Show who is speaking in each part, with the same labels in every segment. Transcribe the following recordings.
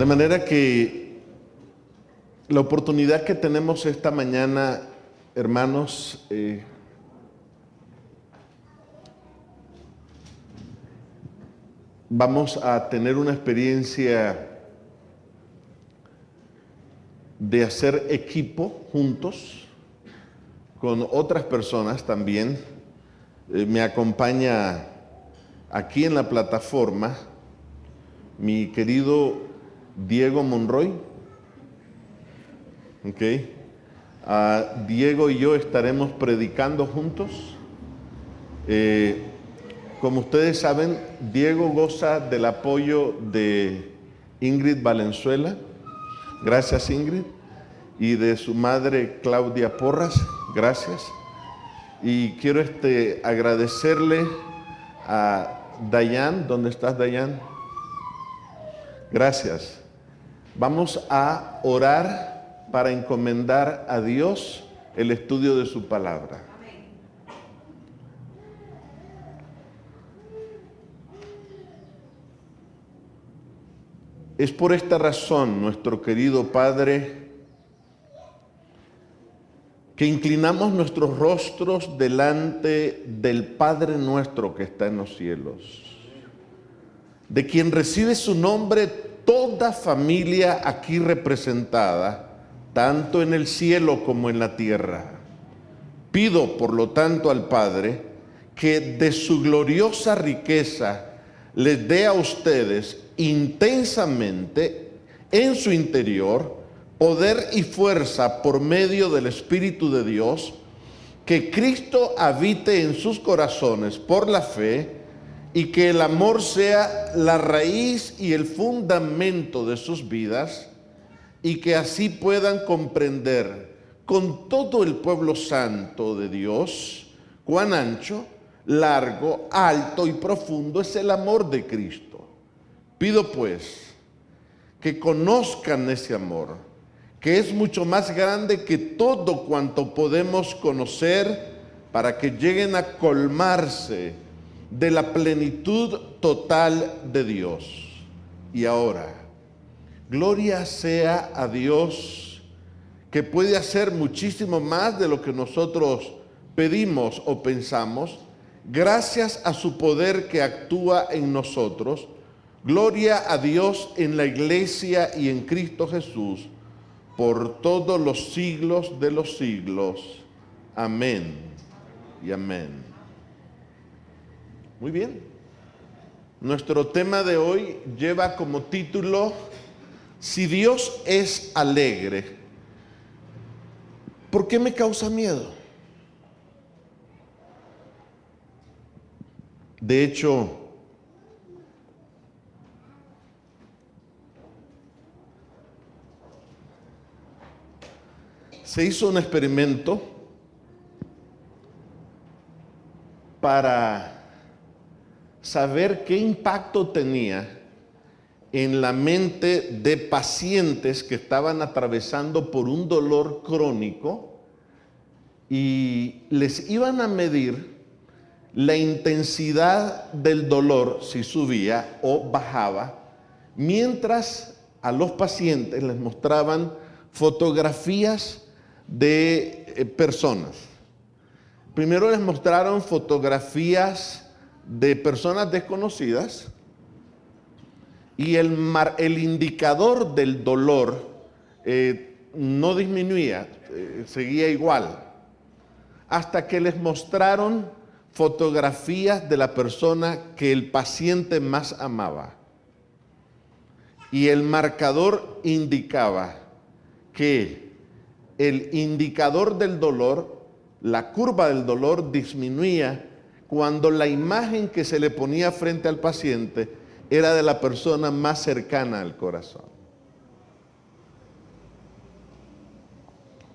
Speaker 1: De manera que la oportunidad que tenemos esta mañana, hermanos, vamos a tener una experiencia de hacer equipo juntos con otras personas también. Me acompaña aquí en la plataforma mi querido Diego Monroy. Diego y yo estaremos predicando juntos. Como ustedes saben, Diego goza del apoyo de Ingrid Valenzuela. Gracias, Ingrid. Y de su madre, Claudia Porras. Gracias. Y quiero agradecerle a Dayan. ¿Dónde estás, Dayan? Gracias. Vamos a orar para encomendar a Dios el estudio de su palabra. Es por esta razón, nuestro querido Padre, que inclinamos nuestros rostros delante del Padre nuestro que está en los cielos, de quien recibe su nombre toda familia aquí representada, tanto en el cielo como en la tierra. Pido, por lo tanto, al Padre que de su gloriosa riqueza les dé a ustedes intensamente en su interior poder y fuerza por medio del Espíritu de Dios, que Cristo habite en sus corazones por la fe y que el amor sea la raíz y el fundamento de sus vidas, y que así puedan comprender con todo el pueblo santo de Dios cuán ancho, largo, alto y profundo es el amor de Cristo. Pido pues que conozcan ese amor, que es mucho más grande que todo cuanto podemos conocer, para que lleguen a colmarse de la plenitud total de Dios. Y ahora, gloria sea a Dios, que puede hacer muchísimo más de lo que nosotros pedimos o pensamos, gracias a su poder que actúa en nosotros. Gloria a Dios en la iglesia y en Cristo Jesús, por todos los siglos de los siglos. Amén y amén. Muy bien. Nuestro tema de hoy lleva como título: si Dios es alegre, ¿por qué me causa miedo? De hecho, se hizo un experimento para saber qué impacto tenía en la mente de pacientes que estaban atravesando por un dolor crónico, y les iban a medir la intensidad del dolor, si subía o bajaba, mientras a los pacientes les mostraban fotografías de personas. Primero les mostraron fotografías de personas desconocidas, y el indicador del dolor no disminuía, seguía igual, hasta que les mostraron fotografías de la persona que el paciente más amaba, y el marcador indicaba que el indicador del dolor, la curva del dolor, disminuía cuando la imagen que se le ponía frente al paciente era de la persona más cercana al corazón.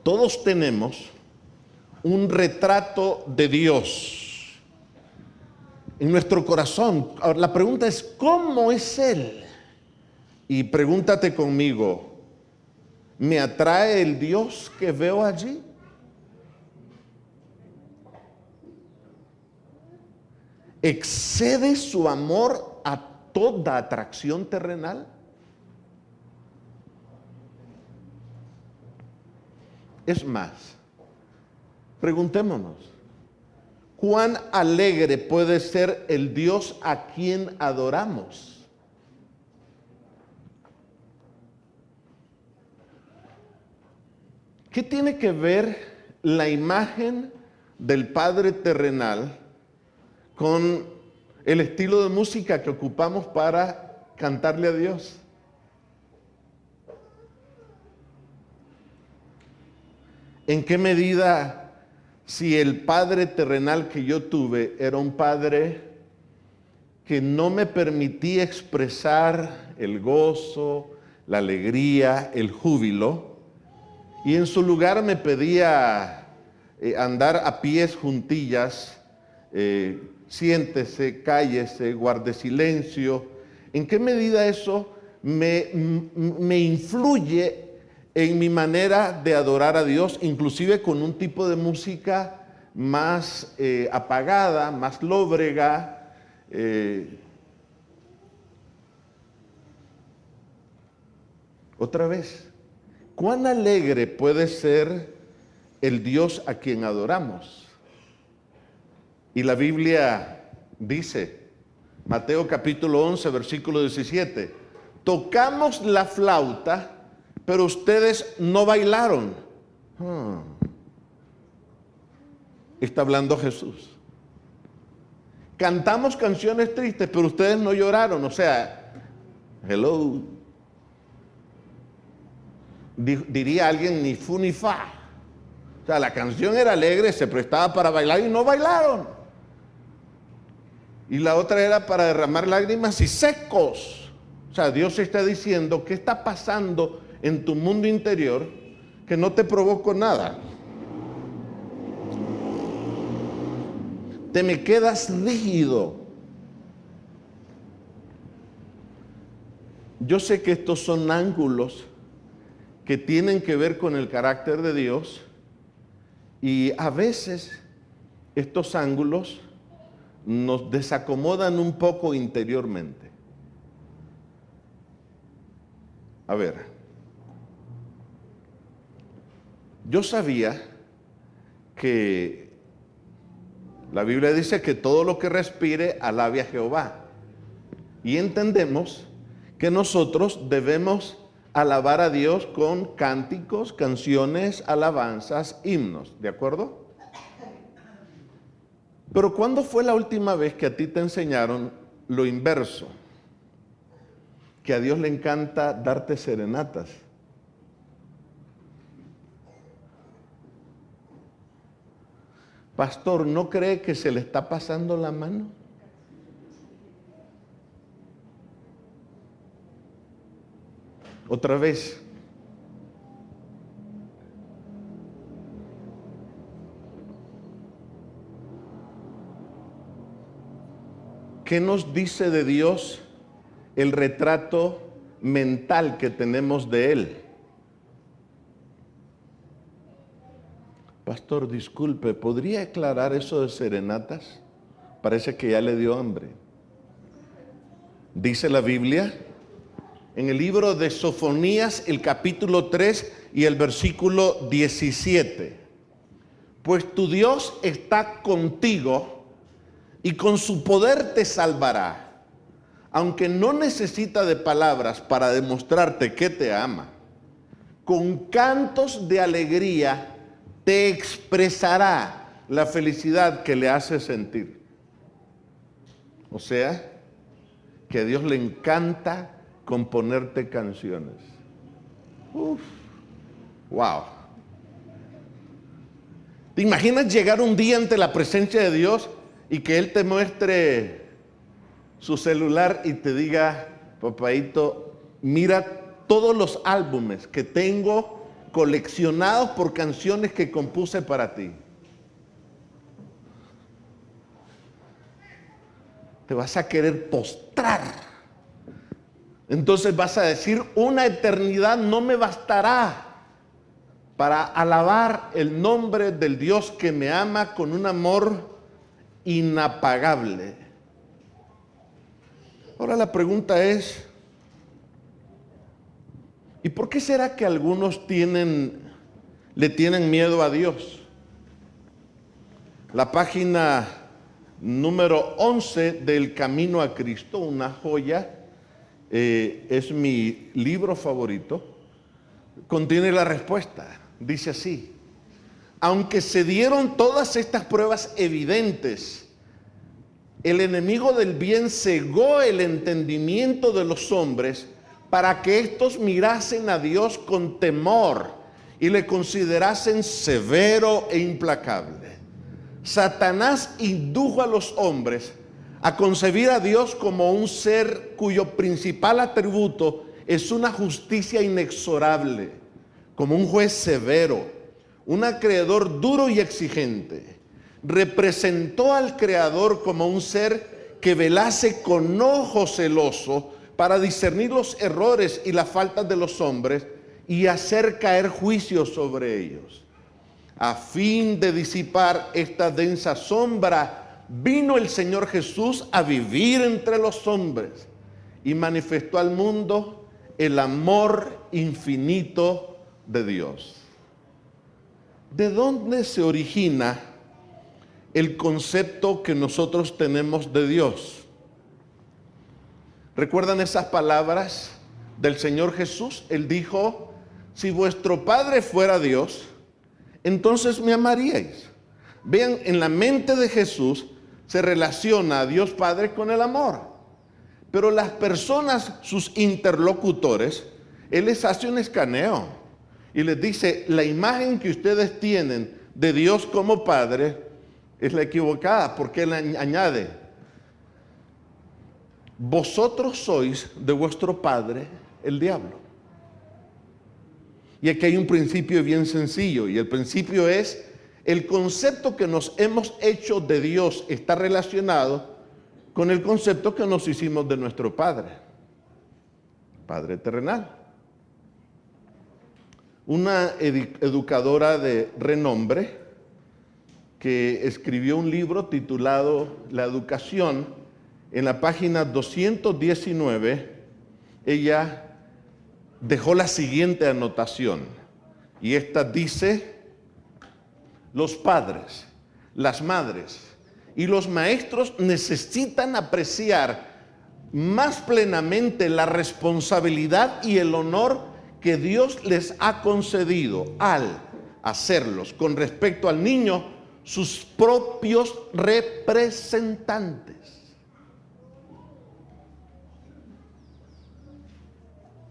Speaker 1: Todos tenemos un retrato de Dios en nuestro corazón. Ahora, la pregunta es, ¿cómo es Él? Y pregúntate conmigo, ¿me atrae el Dios que veo allí? ¿Excede su amor a toda atracción terrenal? Es más, preguntémonos, ¿cuán alegre puede ser el Dios a quien adoramos? ¿Qué tiene que ver la imagen del Padre terrenal con el estilo de música que ocupamos para cantarle a Dios? ¿En qué medida, si el Padre terrenal que yo tuve era un Padre que no me permitía expresar el gozo, la alegría, el júbilo, y en su lugar me pedía andar a pies juntillas, siéntese, cállese, guarde silencio? ¿En qué medida eso me influye en mi manera de adorar a Dios, inclusive con un tipo de música más apagada, más lóbrega? Otra vez, ¿cuán alegre puede ser el Dios a quien adoramos? Y la Biblia dice, Mateo capítulo 11, versículo 17, tocamos la flauta, pero ustedes no bailaron. Está hablando Jesús. Cantamos canciones tristes, pero ustedes no lloraron. O sea, hello. Diría alguien, ni fu ni fa. O sea, la canción era alegre, se prestaba para bailar y no bailaron. Y la otra era para derramar lágrimas y secos. O sea, Dios está diciendo, ¿qué está pasando en tu mundo interior que no te provocó nada? Te me quedas rígido. Yo sé que estos son ángulos que tienen que ver con el carácter de Dios, y a veces estos ángulos nos desacomodan un poco interiormente. A ver, yo sabía que la Biblia dice que todo lo que respire alabe a Jehová, y entendemos que nosotros debemos alabar a Dios con cánticos, canciones, alabanzas, himnos, ¿de acuerdo? Pero ¿cuándo fue la última vez que a ti te enseñaron lo inverso? Que a Dios le encanta darte serenatas. Pastor, ¿no cree que se le está pasando la mano? Otra vez. ¿Qué nos dice de Dios el retrato mental que tenemos de Él? Pastor, disculpe, ¿podría aclarar eso de serenatas? Parece que ya le dio hambre. Dice la Biblia, en el libro de Sofonías, el capítulo 3 y el versículo 17. Pues tu Dios está contigo y con su poder te salvará, aunque no necesita de palabras para demostrarte que te ama. Con cantos de alegría te expresará la felicidad que le hace sentir. O sea, que a Dios le encanta componerte canciones. Wow. ¿Te imaginas llegar un día ante la presencia de Dios y que Él te muestre su celular y te diga, papaito, mira todos los álbumes que tengo coleccionados por canciones que compuse para ti? Te vas a querer postrar. Entonces vas a decir, una eternidad no me bastará para alabar el nombre del Dios que me ama con un amor inapagable. Ahora la pregunta es, ¿y por qué será que algunos tienen le tienen miedo a Dios. La página número 11 del Camino a Cristo, una joya, es mi libro favorito, contiene la respuesta. Dice así: aunque se dieron todas estas pruebas evidentes, el enemigo del bien cegó el entendimiento de los hombres para que éstos mirasen a Dios con temor y le considerasen severo e implacable. Satanás indujo a los hombres a concebir a Dios como un ser cuyo principal atributo es una justicia inexorable, como un juez severo, un acreedor duro y exigente. Representó al Creador como un ser que velase con ojo celoso para discernir los errores y las faltas de los hombres y hacer caer juicios sobre ellos. A fin de disipar esta densa sombra, vino el Señor Jesús a vivir entre los hombres y manifestó al mundo el amor infinito de Dios. ¿De dónde se origina el concepto que nosotros tenemos de Dios? ¿Recuerdan esas palabras del Señor Jesús? Él dijo: si vuestro Padre fuera Dios, entonces me amaríais. Vean, en la mente de Jesús se relaciona a Dios Padre con el amor. Pero las personas, sus interlocutores, Él les hace un escaneo y les dice: la imagen que ustedes tienen de Dios como Padre es la equivocada, porque Él añade: vosotros sois de vuestro padre el diablo. Y aquí hay un principio bien sencillo, y el principio es: el concepto que nos hemos hecho de Dios está relacionado con el concepto que nos hicimos de nuestro Padre, Padre terrenal. Una educadora de renombre que escribió un libro titulado La Educación, en la página 219, ella dejó la siguiente anotación, y esta dice: los padres, las madres y los maestros necesitan apreciar más plenamente la responsabilidad y el honor que Dios les ha concedido al hacerlos con respecto al niño sus propios representantes.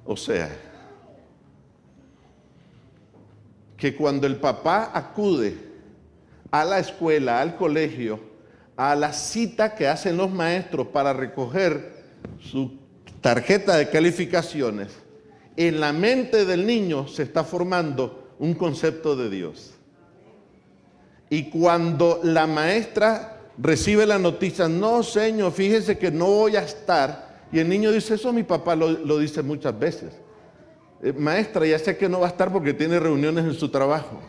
Speaker 1: O sea, que cuando el papá acude a la escuela, al colegio, a la cita que hacen los maestros para recoger su tarjeta de calificaciones, en la mente del niño se está formando un concepto de Dios. Y cuando la maestra recibe la noticia: no, señor, fíjese que no voy a estar, y el niño dice: eso mi papá lo dice muchas veces. Maestra, ya sé que no va a estar porque tiene reuniones en su trabajo.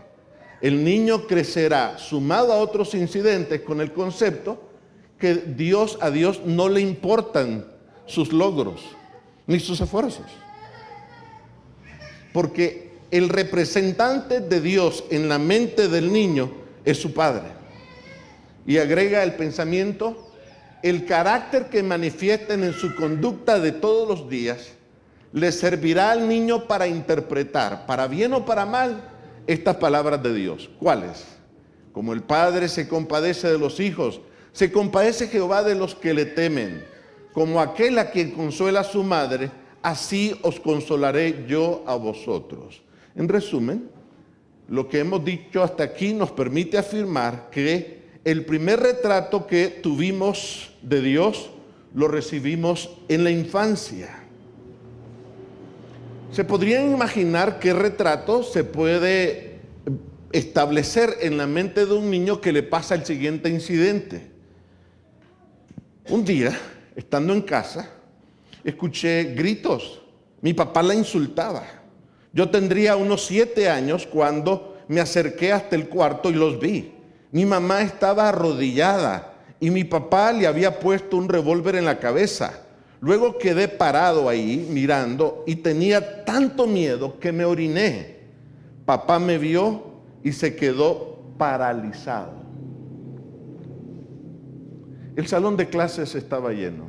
Speaker 1: El niño crecerá sumado a otros incidentes con el concepto que a Dios no le importan sus logros ni sus esfuerzos. Porque el representante de Dios en la mente del niño es su padre. Y agrega el pensamiento: el carácter que manifiesten en su conducta de todos los días le servirá al niño para interpretar, para bien o para mal, estas palabras de Dios. ¿Cuáles? Como el Padre se compadece de los hijos, se compadece Jehová de los que le temen. Como aquel a quien consuela a su madre, así os consolaré yo a vosotros. En resumen, lo que hemos dicho hasta aquí nos permite afirmar que el primer retrato que tuvimos de Dios lo recibimos en la infancia. ¿Se podrían imaginar qué retrato se puede establecer en la mente de un niño que le pasa el siguiente incidente? Un día, estando en casa, escuché gritos. Mi papá la insultaba. Yo tendría unos 7 años cuando me acerqué hasta el cuarto y los vi. Mi mamá estaba arrodillada y mi papá le había puesto un revólver en la cabeza. Luego quedé parado ahí mirando y tenía tanto miedo que me oriné. papá me vio y se quedó paralizado. El salón de clases estaba lleno.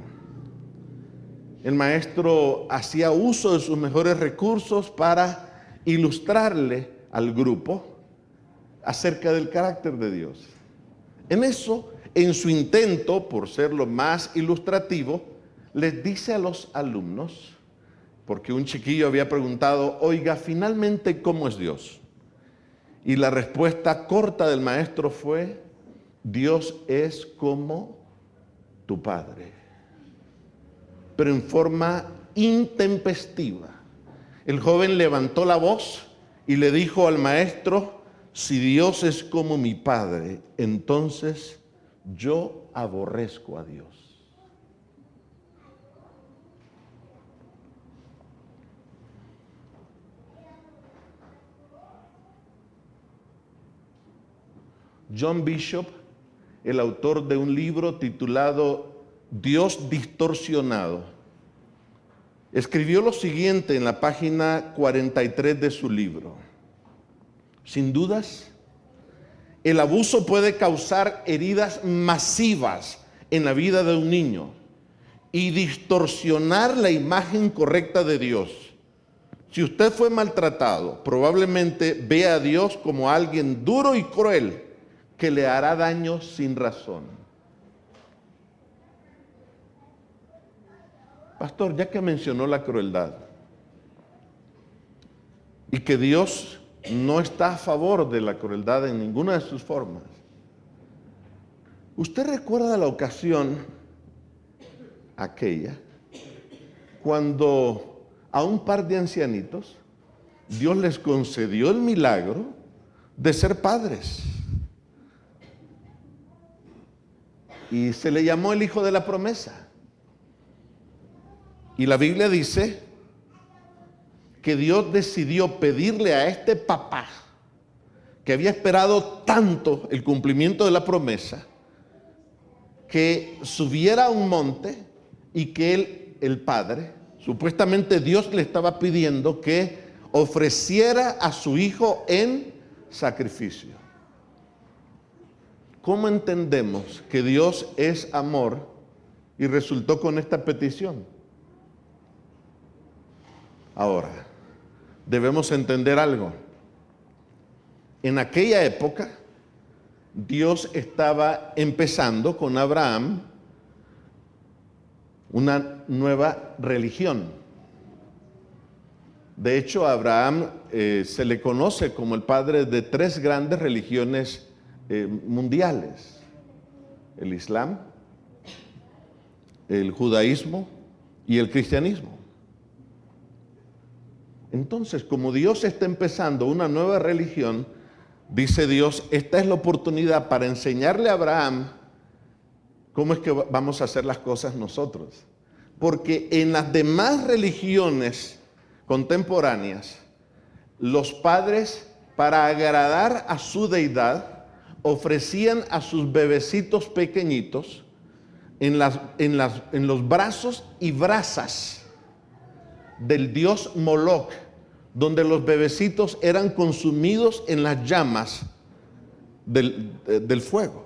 Speaker 1: El maestro hacía uso de sus mejores recursos para ilustrarle al grupo acerca del carácter de Dios. En eso, en su intento por ser lo más ilustrativo, les dice a los alumnos, porque un chiquillo había preguntado, oiga, finalmente, ¿cómo es Dios? Y la respuesta corta del maestro fue, Dios es como tu Padre. Pero en forma intempestiva. El joven levantó la voz y le dijo al maestro, si Dios es como mi Padre, entonces yo aborrezco a Dios. John Bishop, el autor de un libro titulado Dios distorsionado, escribió lo siguiente en la página 43 de su libro. Sin dudas, el abuso puede causar heridas masivas en la vida de un niño y distorsionar la imagen correcta de Dios. Si usted fue maltratado, probablemente ve a Dios como alguien duro y cruel que le hará daño sin razón. Pastor, ya que mencionó la crueldad y que Dios no está a favor de la crueldad en ninguna de sus formas, ¿usted recuerda la ocasión aquella cuando a un par de ancianitos Dios les concedió el milagro de ser padres? Y se le llamó el hijo de la promesa. Y la Biblia dice que Dios decidió pedirle a este papá, que había esperado tanto el cumplimiento de la promesa, que subiera a un monte y que él, el padre, supuestamente Dios le estaba pidiendo que ofreciera a su hijo en sacrificio. ¿Cómo entendemos que Dios es amor y resultó con esta petición? Ahora, debemos entender algo. En aquella época, Dios estaba empezando con Abraham una nueva religión. De hecho, a Abraham se le conoce como el padre de tres grandes religiones mundiales: el Islam, el judaísmo y el cristianismo. Entonces, como Dios está empezando una nueva religión, dice Dios, esta es la oportunidad para enseñarle a Abraham cómo es que vamos a hacer las cosas nosotros. Porque en las demás religiones contemporáneas, los padres, para agradar a su deidad, ofrecían a sus bebecitos pequeñitos en los brazos y brasas del dios Moloch, donde los bebecitos eran consumidos en las llamas del fuego.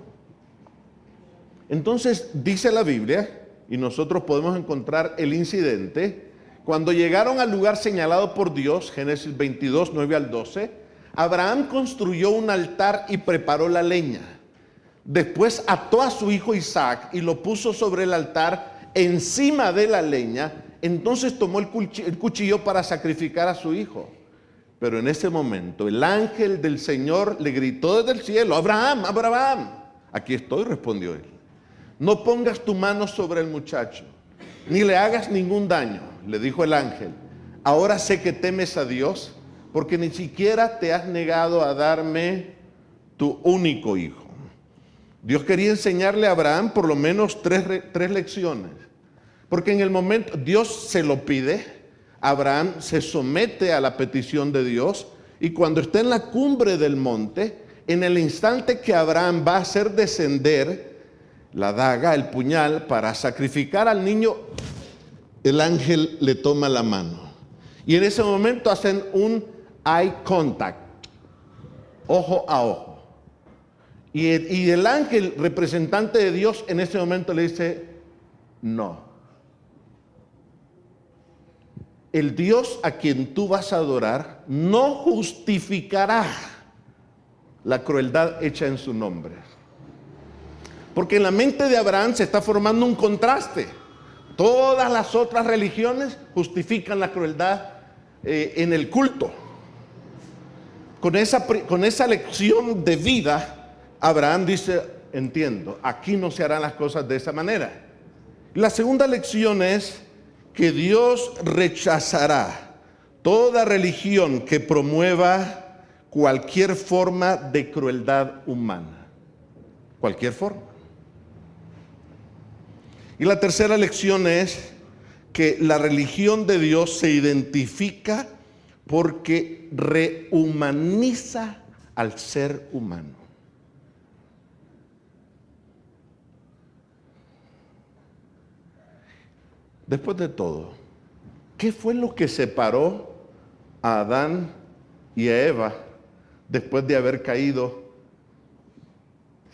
Speaker 1: Entonces dice la Biblia, y nosotros podemos encontrar el incidente, cuando llegaron al lugar señalado por Dios, Génesis 22, 9 al 12, Abraham construyó un altar y preparó la leña. Después ató a su hijo Isaac y lo puso sobre el altar encima de la leña. Entonces tomó el cuchillo para sacrificar a su hijo. Pero en ese momento el ángel del Señor le gritó desde el cielo: Abraham, Abraham. Aquí estoy, respondió él. No pongas tu mano sobre el muchacho, ni le hagas ningún daño, le dijo el ángel. Ahora sé que temes a Dios, porque ni siquiera te has negado a darme tu único hijo. Dios quería enseñarle a Abraham por lo menos tres lecciones. Porque en el momento Dios se lo pide, Abraham se somete a la petición de Dios, y cuando está en la cumbre del monte, en el instante que Abraham va a hacer descender la daga, el puñal, para sacrificar al niño, el ángel le toma la mano. Y en ese momento hacen un eye contact, ojo a ojo. Y el ángel representante de Dios en ese momento le dice, no. El Dios a quien tú vas a adorar no justificará la crueldad hecha en su nombre. Porque en la mente de Abraham se está formando un contraste. Todas las otras religiones justifican la crueldad en el culto. Con esa lección de vida, Abraham dice, entiendo, aquí no se harán las cosas de esa manera. La segunda lección es que Dios rechazará toda religión que promueva cualquier forma de crueldad humana. Cualquier forma. Y la tercera lección es que la religión de Dios se identifica porque rehumaniza al ser humano. Después de todo, ¿qué fue lo que separó a Adán y a Eva después de haber caído?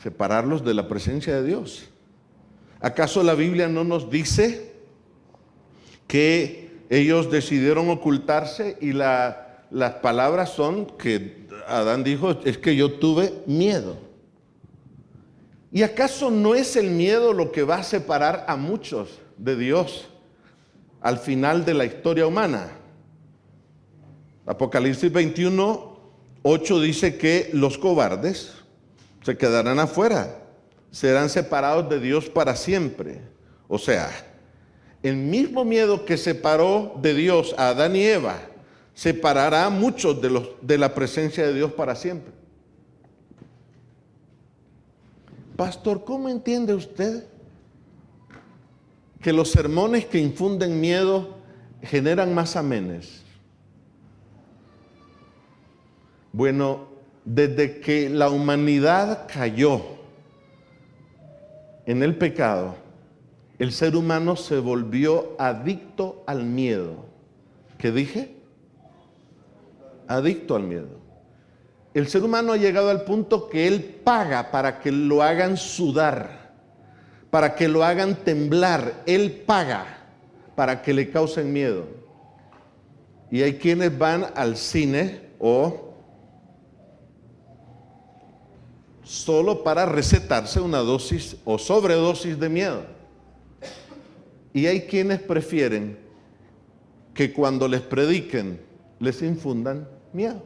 Speaker 1: Separarlos de la presencia de Dios. ¿Acaso la Biblia no nos dice que ellos decidieron ocultarse y las palabras son que Adán dijo, es que yo tuve miedo? ¿Y acaso no es el miedo lo que va a separar a muchos de Dios al final de la historia humana? Apocalipsis 21:8 dice que los cobardes se quedarán afuera, serán separados de Dios para siempre. O sea, el mismo miedo que separó de Dios a Adán y Eva, separará a muchos de la presencia de Dios para siempre. Pastor, ¿cómo entiende usted que los sermones que infunden miedo generan más amenes? Bueno, desde que la humanidad cayó en el pecado, el ser humano se volvió adicto al miedo. ¿Qué dije? Adicto al miedo. El ser humano ha llegado al punto que él paga para que lo hagan sudar, para que lo hagan temblar. Él paga para que le causen miedo. Y hay quienes van al cine o solo para recetarse una dosis o sobredosis de miedo. Y hay quienes prefieren que cuando les prediquen les infundan miedo.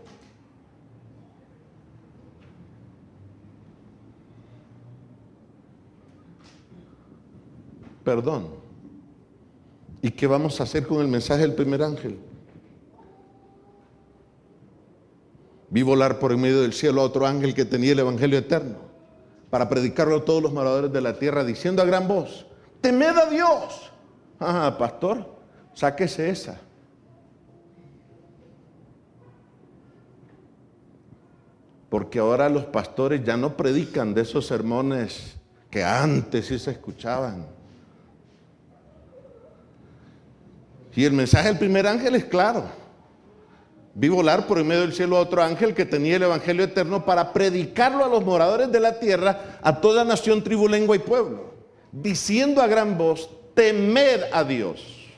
Speaker 1: Perdón. ¿Y qué vamos a hacer con el mensaje del primer ángel? Vi volar por en medio del cielo a otro ángel que tenía el evangelio eterno para predicarlo a todos los moradores de la tierra, diciendo a gran voz, temed a Dios. Ah, pastor, sáquese esa. Porque ahora los pastores ya no predican de esos sermones que antes sí se escuchaban. Y el mensaje del primer ángel es claro. Vi volar por en medio del cielo a otro ángel que tenía el evangelio eterno para predicarlo a los moradores de la tierra, a toda nación, tribu, lengua y pueblo, diciendo a gran voz, temed a Dios.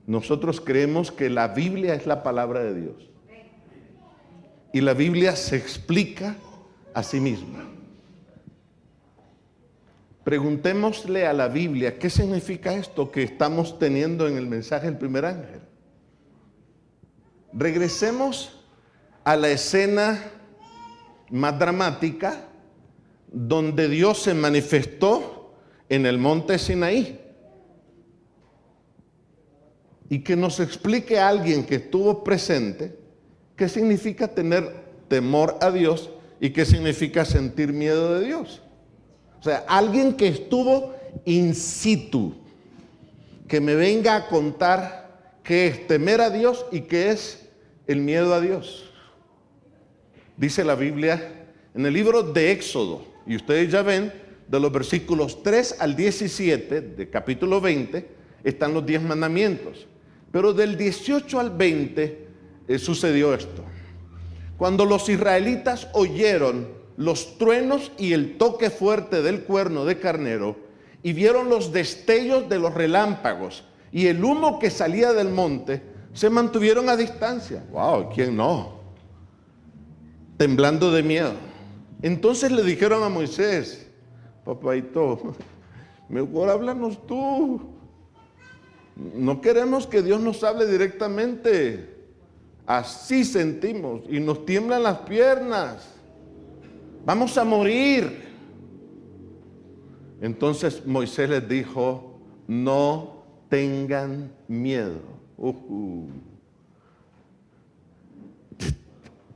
Speaker 1: Nosotros creemos que la Biblia es la palabra de Dios. Y la Biblia se explica a sí misma. Preguntémosle a la Biblia, ¿qué significa esto que estamos teniendo en el mensaje del primer ángel? Regresemos a la escena más dramática donde Dios se manifestó en el monte Sinaí. Y que nos explique a alguien que estuvo presente qué significa tener temor a Dios y qué significa sentir miedo de Dios. O sea, alguien que estuvo in situ, que me venga a contar qué es temer a Dios y qué es el miedo a Dios. Dice la Biblia en el libro de Éxodo, y ustedes ya ven, de los versículos 3 al 17 de capítulo 20, están los 10 mandamientos. Pero del 18 al 20 sucedió esto. Cuando los israelitas oyeron los truenos y el toque fuerte del cuerno de carnero y vieron los destellos de los relámpagos y el humo que salía del monte, se mantuvieron a distancia. ¡Wow! ¿Quién no? Temblando de miedo. Entonces le dijeron a Moisés: papaito, mejor háblanos tú. No queremos que Dios nos hable directamente. Así sentimos y nos tiemblan las piernas. Vamos a morir. Entonces Moisés les dijo: no tengan miedo.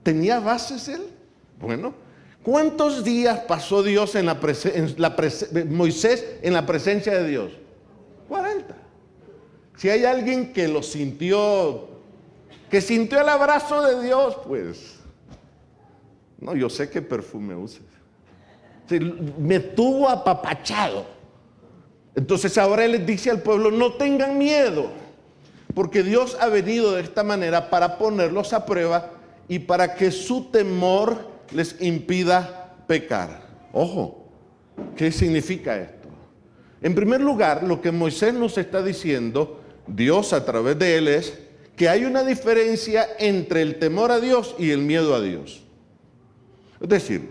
Speaker 1: ¿Tenía bases él? Bueno, ¿cuántos días pasó Dios Moisés en la presencia de Dios? 40. Si hay alguien que lo sintió, que sintió el abrazo de Dios, pues, no, yo sé qué perfume usas. Sí, me tuvo apapachado. Entonces ahora él les dice al pueblo: no tengan miedo, porque Dios ha venido de esta manera para ponerlos a prueba y para que su temor les impida pecar. Ojo, ¿qué significa esto? En primer lugar, lo que Moisés nos está diciendo, Dios a través de él, es que hay una diferencia entre el temor a Dios y el miedo a Dios. Es decir,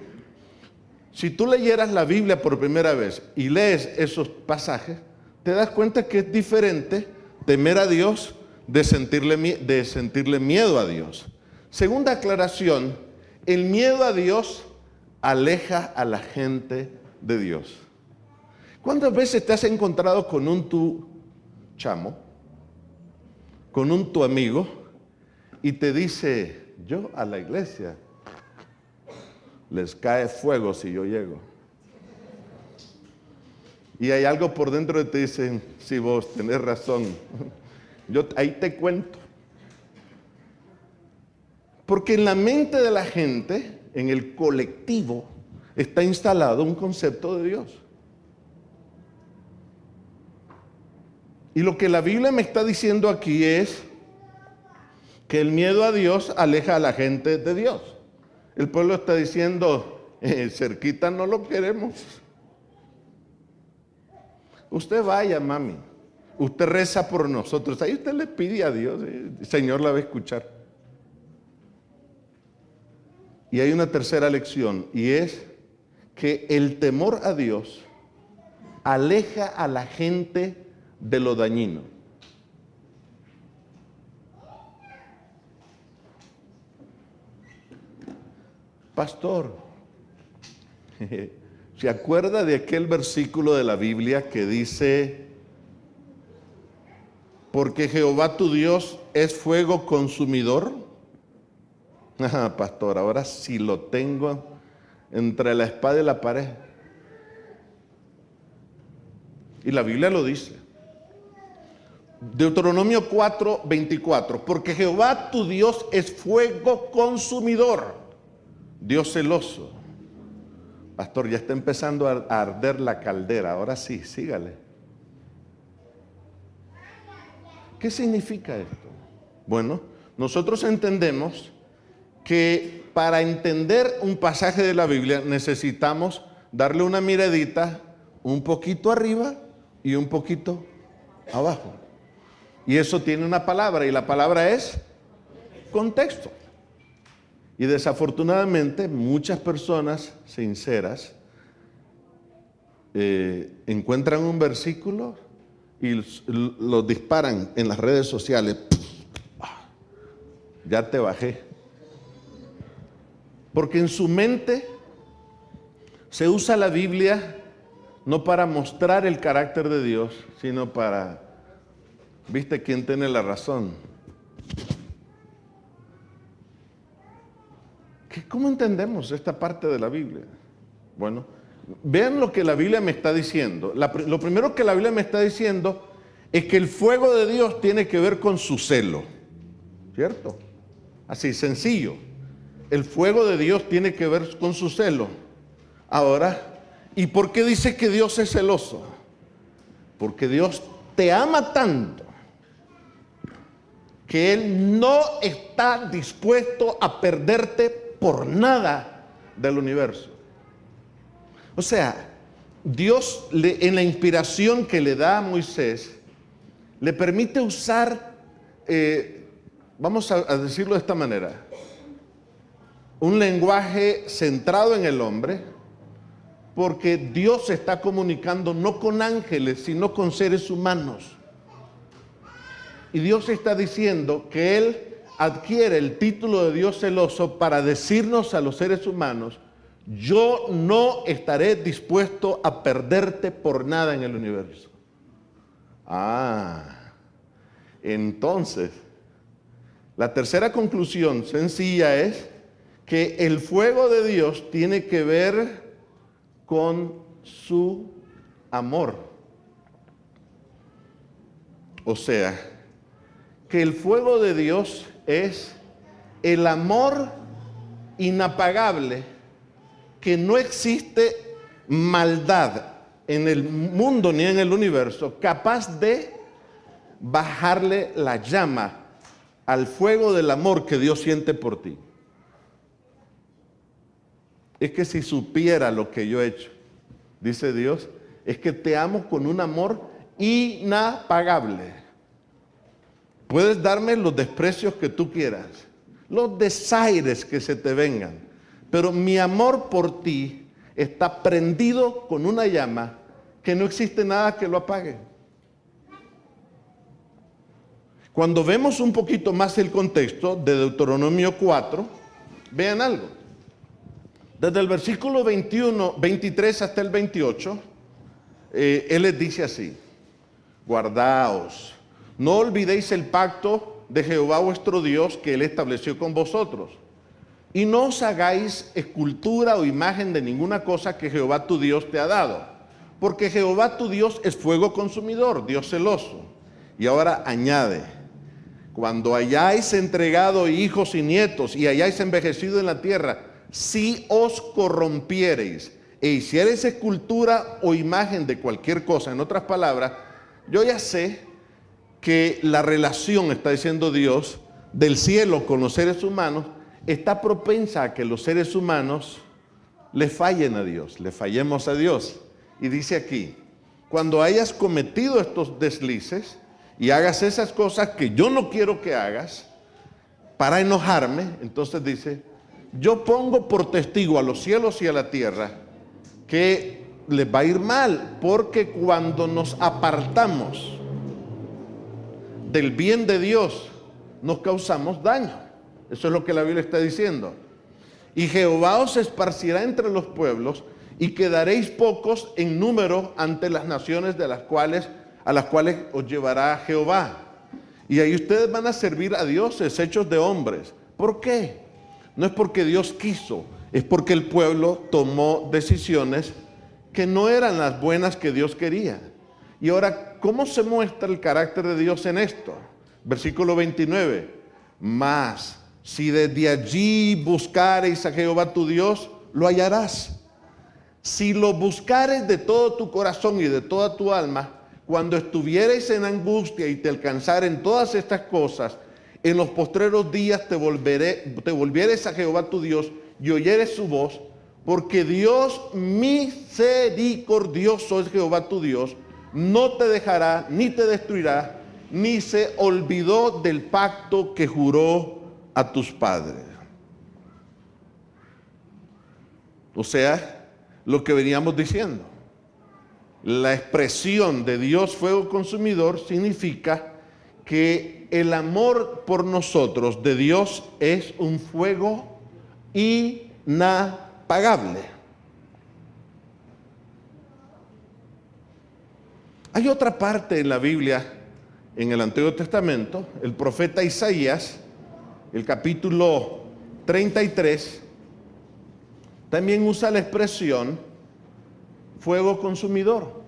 Speaker 1: si tú leyeras la Biblia por primera vez y lees esos pasajes, te das cuenta que es diferente temer a Dios de sentirle miedo a Dios. Segunda aclaración: el miedo a Dios aleja a la gente de Dios. ¿Cuántas veces te has encontrado con un tu chamo, con un tu amigo, y te dice: yo a la iglesia les cae fuego si yo llego? Y hay algo por dentro que te dicen: sí, vos tenés razón, yo ahí te cuento. Porque en la mente de la gente, en el colectivo, está instalado un concepto de Dios. Y lo que la Biblia me está diciendo aquí es que el miedo a Dios aleja a la gente de Dios. El pueblo está diciendo: cerquita no lo queremos. Usted vaya, mami. Usted reza por nosotros. Ahí usted le pide a Dios, el Señor la va a escuchar. Y hay una tercera lección, y es que el temor a Dios aleja a la gente de lo dañino. Pastor, ¿se acuerda de aquel versículo de la Biblia que dice: porque Jehová tu Dios es fuego consumidor? Pastor, ahora sí lo tengo entre la espada y la pared. Y la Biblia lo dice. Deuteronomio 4:24. Porque Jehová tu Dios es fuego consumidor, Dios celoso. Pastor, ya está empezando a arder la caldera. Ahora sí, sígale. ¿Qué significa esto? Bueno, nosotros entendemos que para entender un pasaje de la Biblia necesitamos darle una miradita un poquito arriba y un poquito abajo. Y eso tiene una palabra, y la palabra es contexto. Y desafortunadamente muchas personas sinceras encuentran un versículo y lo disparan en las redes sociales. Ya te bajé. Porque en su mente se usa la Biblia no para mostrar el carácter de Dios, sino para, ¿viste quién tiene la razón? ¿Cómo entendemos esta parte de la Biblia? Bueno, vean lo que la Biblia me está diciendo. Lo primero que la Biblia me está diciendo es que el fuego de Dios tiene que ver con su celo, ¿cierto? Así, sencillo. El fuego de Dios tiene que ver con su celo. Ahora, ¿y por qué dice que Dios es celoso? Porque Dios te ama tanto que Él no está dispuesto a perderte por nada del universo. O sea, Dios en la inspiración que le da a Moisés, le permite usar, vamos a decirlo de esta manera, un lenguaje centrado en el hombre, porque Dios se está comunicando no con ángeles, sino con seres humanos. Y Dios está diciendo que Él adquiere el título de Dios celoso para decirnos a los seres humanos: yo no estaré dispuesto a perderte por nada en el universo. Entonces, la tercera conclusión sencilla es que el fuego de Dios tiene que ver con su amor. O sea, que el fuego de Dios es el amor inapagable, que no existe maldad en el mundo ni en el universo capaz de bajarle la llama al fuego del amor que Dios siente por ti. Es que si supiera lo que yo he hecho, dice Dios, es que te amo con un amor inapagable. Puedes darme los desprecios que tú quieras, los desaires que se te vengan, pero mi amor por ti está prendido con una llama que no existe nada que lo apague. Cuando vemos un poquito más el contexto de Deuteronomio 4, vean algo. Desde el versículo 23 hasta el 28, Él les dice así: guardaos, no olvidéis el pacto de Jehová vuestro Dios que Él estableció con vosotros. Y no os hagáis escultura o imagen de ninguna cosa que Jehová tu Dios te ha dado, porque Jehová tu Dios es fuego consumidor, Dios celoso. Y ahora añade: cuando hayáis entregado hijos y nietos y hayáis envejecido en la tierra, si os corrompiereis e hiciereis escultura o imagen de cualquier cosa, en otras palabras, yo ya sé que la relación, está diciendo Dios, del cielo con los seres humanos está propensa a que los seres humanos le fallen a Dios, le fallemos a Dios. Y dice aquí: cuando hayas cometido estos deslices y hagas esas cosas que yo no quiero que hagas para enojarme, entonces dice: yo pongo por testigo a los cielos y a la tierra que les va a ir mal, porque cuando nos apartamos del bien de Dios, nos causamos daño. Eso es lo que la Biblia está diciendo. Y Jehová os esparcirá entre los pueblos y quedaréis pocos en número ante las naciones a las cuales os llevará Jehová. Y ahí ustedes van a servir a dioses hechos de hombres. ¿Por qué? No es porque Dios quiso, es porque el pueblo tomó decisiones que no eran las buenas que Dios quería. Y ahora, ¿cómo se muestra el carácter de Dios en esto? Versículo 29. Mas si desde allí buscareis a Jehová tu Dios, lo hallarás. Si lo buscares de todo tu corazón y de toda tu alma, cuando estuviereis en angustia y te alcanzaren todas estas cosas, en los postreros días te volvieres a Jehová tu Dios y oyeres su voz, porque Dios misericordioso es Jehová tu Dios, no te dejará ni te destruirá, ni se olvidó del pacto que juró a tus padres. O sea, lo que veníamos diciendo, la expresión de Dios fuego consumidor significa que el amor por nosotros de Dios es un fuego inapagable. Hay otra parte en la Biblia, en el Antiguo Testamento, el profeta Isaías, el capítulo 33, también usa la expresión fuego consumidor.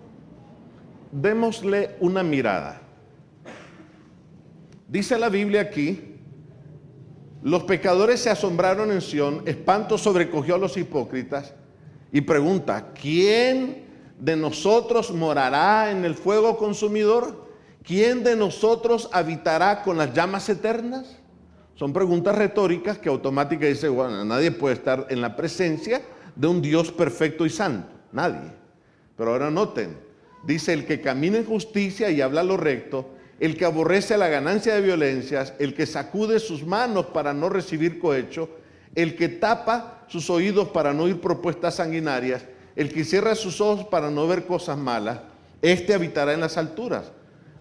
Speaker 1: Démosle una mirada. Dice la Biblia aquí: los pecadores se asombraron en Sión, espanto sobrecogió a los hipócritas, y pregunta: ¿quién de nosotros morará en el fuego consumidor? ¿quién de nosotros habitará con las llamas eternas? Son preguntas retóricas que automáticamente dicen, bueno, nadie puede estar en la presencia de un Dios perfecto y santo. Nadie. Pero ahora noten, dice el que camina en justicia y habla lo recto, el que aborrece la ganancia de violencias, el que sacude sus manos para no recibir cohecho, el que tapa sus oídos para no oír propuestas sanguinarias, el que cierra sus ojos para no ver cosas malas, este habitará en las alturas.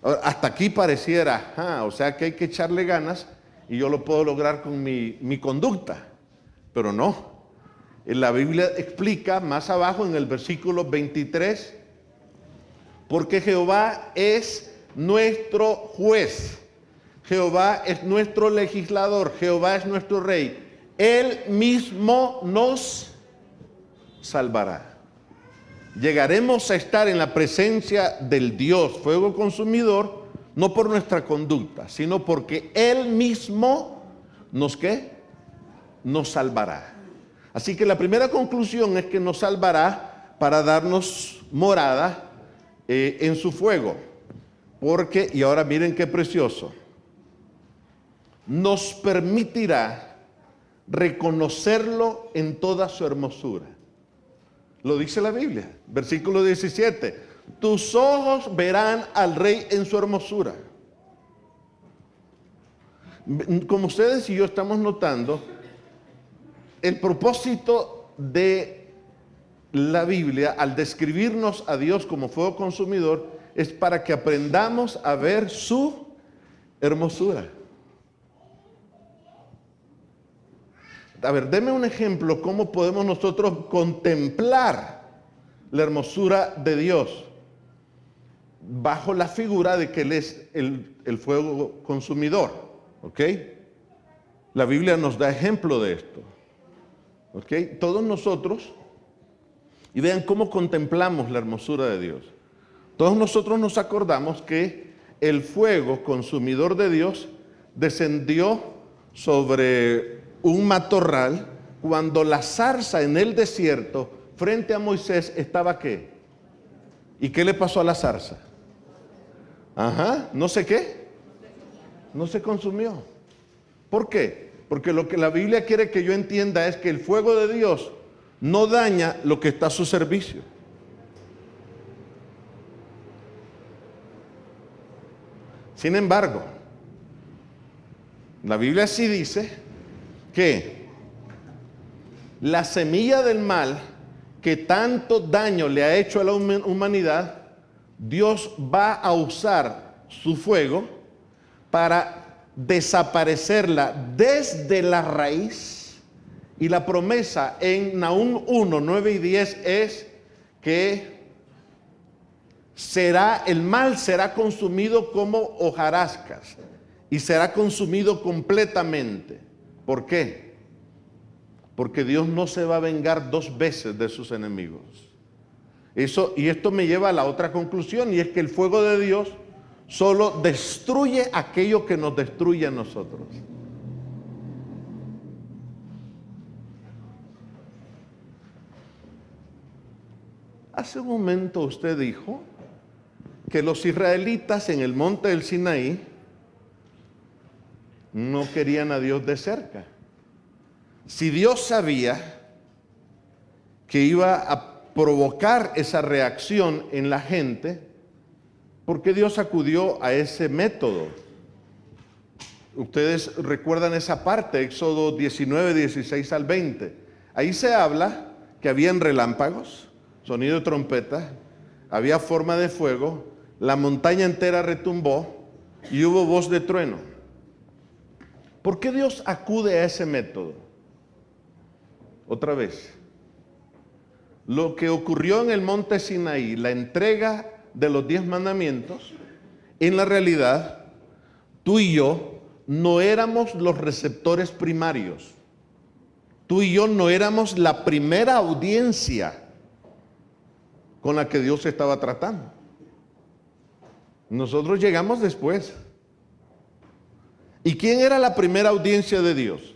Speaker 1: Ahora, hasta aquí pareciera, o sea que hay que echarle ganas y yo lo puedo lograr con mi conducta, pero no. La Biblia explica más abajo en el versículo 23, porque Jehová es nuestro juez, Jehová es nuestro legislador, Jehová es nuestro rey. Él mismo nos salvará. Llegaremos a estar en la presencia del Dios fuego consumidor, no por nuestra conducta, sino porque Él mismo nos, ¿qué? Nos salvará. Así que la primera conclusión es que nos salvará para darnos morada en su fuego. Porque, y ahora miren qué precioso, nos permitirá reconocerlo en toda su hermosura. Lo dice la Biblia, versículo 17. Tus ojos verán al Rey en su hermosura. Como ustedes y yo estamos notando, el propósito de la Biblia al describirnos a Dios como fuego consumidor es para que aprendamos a ver su hermosura. A ver, deme un ejemplo, ¿cómo podemos nosotros contemplar la hermosura de Dios? Bajo la figura de que Él es el fuego consumidor, ¿ok? La Biblia nos da ejemplo de esto, ¿ok? Todos nosotros, y vean cómo contemplamos la hermosura de Dios. Todos nosotros nos acordamos que el fuego consumidor de Dios descendió sobre un matorral cuando la zarza en el desierto frente a Moisés estaba ¿qué? ¿Y qué le pasó a la zarza? No sé qué. No se consumió. ¿Por qué? Porque lo que la Biblia quiere que yo entienda es que el fuego de Dios no daña lo que está a su servicio. Sin embargo, la Biblia sí dice que la semilla del mal que tanto daño le ha hecho a la humanidad, Dios va a usar su fuego para desaparecerla desde la raíz. Y la promesa en Nahum 1, 9 y 10 es que el mal será consumido como hojarascas y será consumido completamente. ¿Por qué? Porque Dios no se va a vengar dos veces de sus enemigos. Y esto me lleva a la otra conclusión, y es que el fuego de Dios solo destruye aquello que nos destruye a nosotros. Hace un momento usted dijo que los israelitas en el monte del Sinaí no querían a Dios de cerca. Si Dios sabía que iba a provocar esa reacción en la gente, ¿por qué Dios acudió a ese método? Ustedes recuerdan esa parte, Éxodo 19, 16 al 20. Ahí se habla que habían relámpagos, sonido de trompeta, había forma de fuego, la montaña entera retumbó y hubo voz de trueno. ¿Por qué Dios acude a ese método? Otra vez, lo que ocurrió en el monte Sinaí, la entrega de los 10 mandamientos, en la realidad, tú y yo no éramos los receptores primarios. Tú y yo no éramos la primera audiencia con la que Dios estaba tratando. Nosotros llegamos después. ¿Y quién era la primera audiencia de Dios?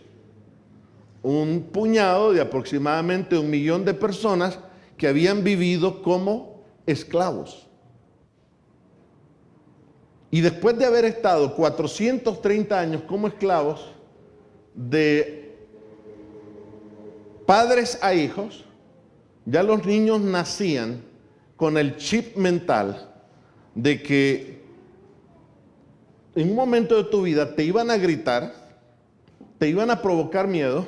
Speaker 1: Un puñado de aproximadamente 1 millón de personas que habían vivido como esclavos. Y después de haber estado 430 años como esclavos, de padres a hijos, ya los niños nacían con el chip mental de que en un momento de tu vida te iban a gritar, te iban a provocar miedo,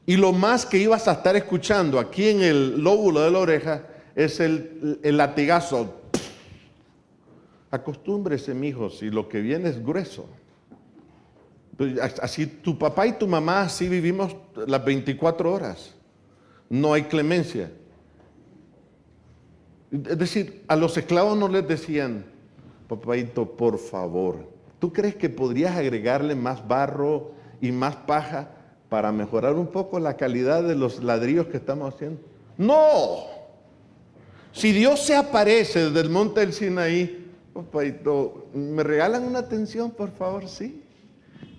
Speaker 1: y lo más que ibas a estar escuchando aquí en el lóbulo de la oreja es el latigazo. Acostúmbrese, mijo, si lo que viene es grueso. Así tu papá y tu mamá, así vivimos las 24 horas. No hay clemencia. Es decir, a los esclavos no les decían, papaito, por favor, ¿tú crees que podrías agregarle más barro y más paja para mejorar un poco la calidad de los ladrillos que estamos haciendo? ¡No! Si Dios se aparece desde el monte del Sinaí, papaito, ¿me regalan una atención, por favor? Sí.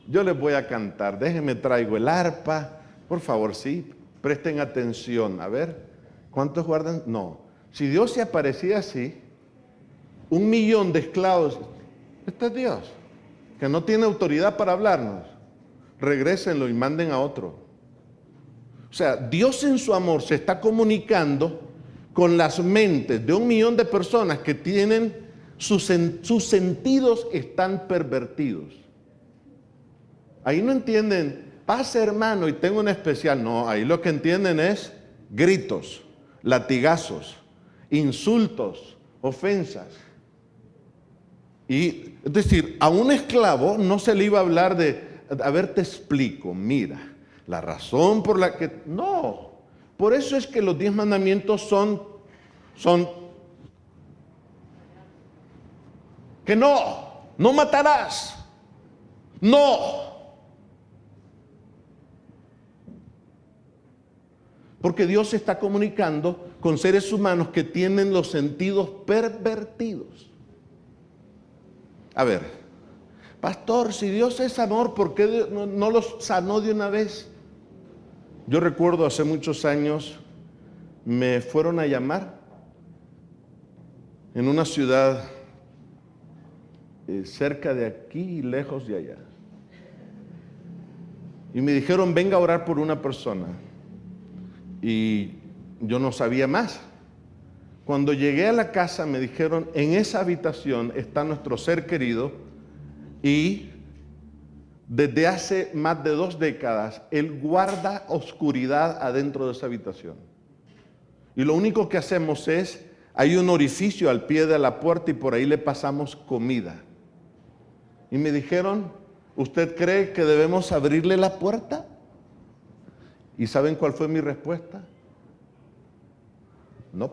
Speaker 1: Yo les voy a cantar, déjenme traigo el arpa, por favor, sí, presten atención. A ver, ¿cuántos guardan? No. Si Dios se aparecía así, 1.000.000 de esclavos, este es Dios, que no tiene autoridad para hablarnos. Regrésenlo y manden a otro. O sea, Dios en su amor se está comunicando con las mentes de 1.000.000 de personas que tienen sus sentidos están pervertidos. Ahí no entienden, pase hermano y tengo un especial. No, ahí lo que entienden es gritos, latigazos, insultos, ofensas. Y es decir, a un esclavo no se le iba a hablar de, a ver, te explico, mira, la razón por la que... No, por eso es que los 10 mandamientos son que no matarás, no. Porque Dios se está comunicando con seres humanos que tienen los sentidos pervertidos. A ver, pastor, si Dios es amor, ¿por qué no los sanó de una vez? Yo recuerdo hace muchos años, me fueron a llamar en una ciudad cerca de aquí y lejos de allá. Y me dijeron, venga a orar por una persona. Y yo no sabía más. Cuando llegué a la casa me dijeron, en esa habitación está nuestro ser querido y desde hace más de 2 décadas él guarda oscuridad adentro de esa habitación. Y lo único que hacemos es, hay un orificio al pie de la puerta y por ahí le pasamos comida. Y me dijeron, ¿usted cree que debemos abrirle la puerta? ¿Y saben cuál fue mi respuesta? No.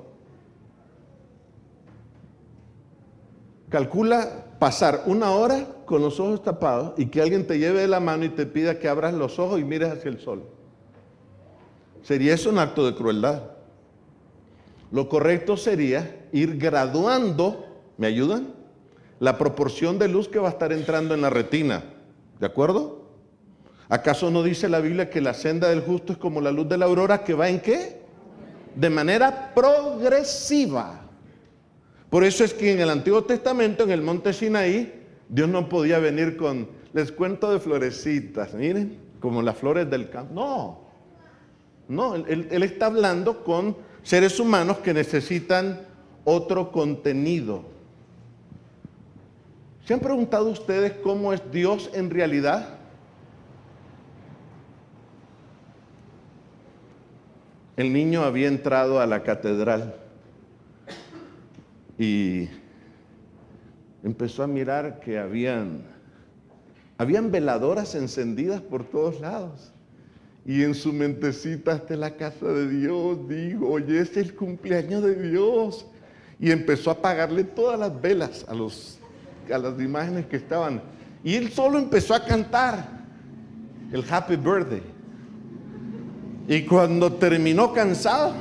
Speaker 1: Calcula pasar 1 hora con los ojos tapados y que alguien te lleve de la mano y te pida que abras los ojos y mires hacia el sol. ¿Sería eso un acto de crueldad? Lo correcto sería ir graduando, ¿me ayudan?, la proporción de luz que va a estar entrando en la retina. ¿De acuerdo? ¿Acaso no dice la Biblia que la senda del justo es como la luz de la aurora que va en qué? De manera progresiva. Por eso es que en el Antiguo Testamento, en el monte Sinaí, Dios no podía venir con, les cuento de florecitas, miren, como las flores del campo. No, él está hablando con seres humanos que necesitan otro contenido. ¿Se han preguntado ustedes cómo es Dios en realidad? El niño había entrado a la catedral y empezó a mirar que habían veladoras encendidas por todos lados. Y en su mentecita, esta es la casa de Dios, digo, oye, es el cumpleaños de Dios. Y empezó a apagarle todas las velas a las imágenes que estaban. Y él solo empezó a cantar el Happy Birthday. Y cuando terminó cansado,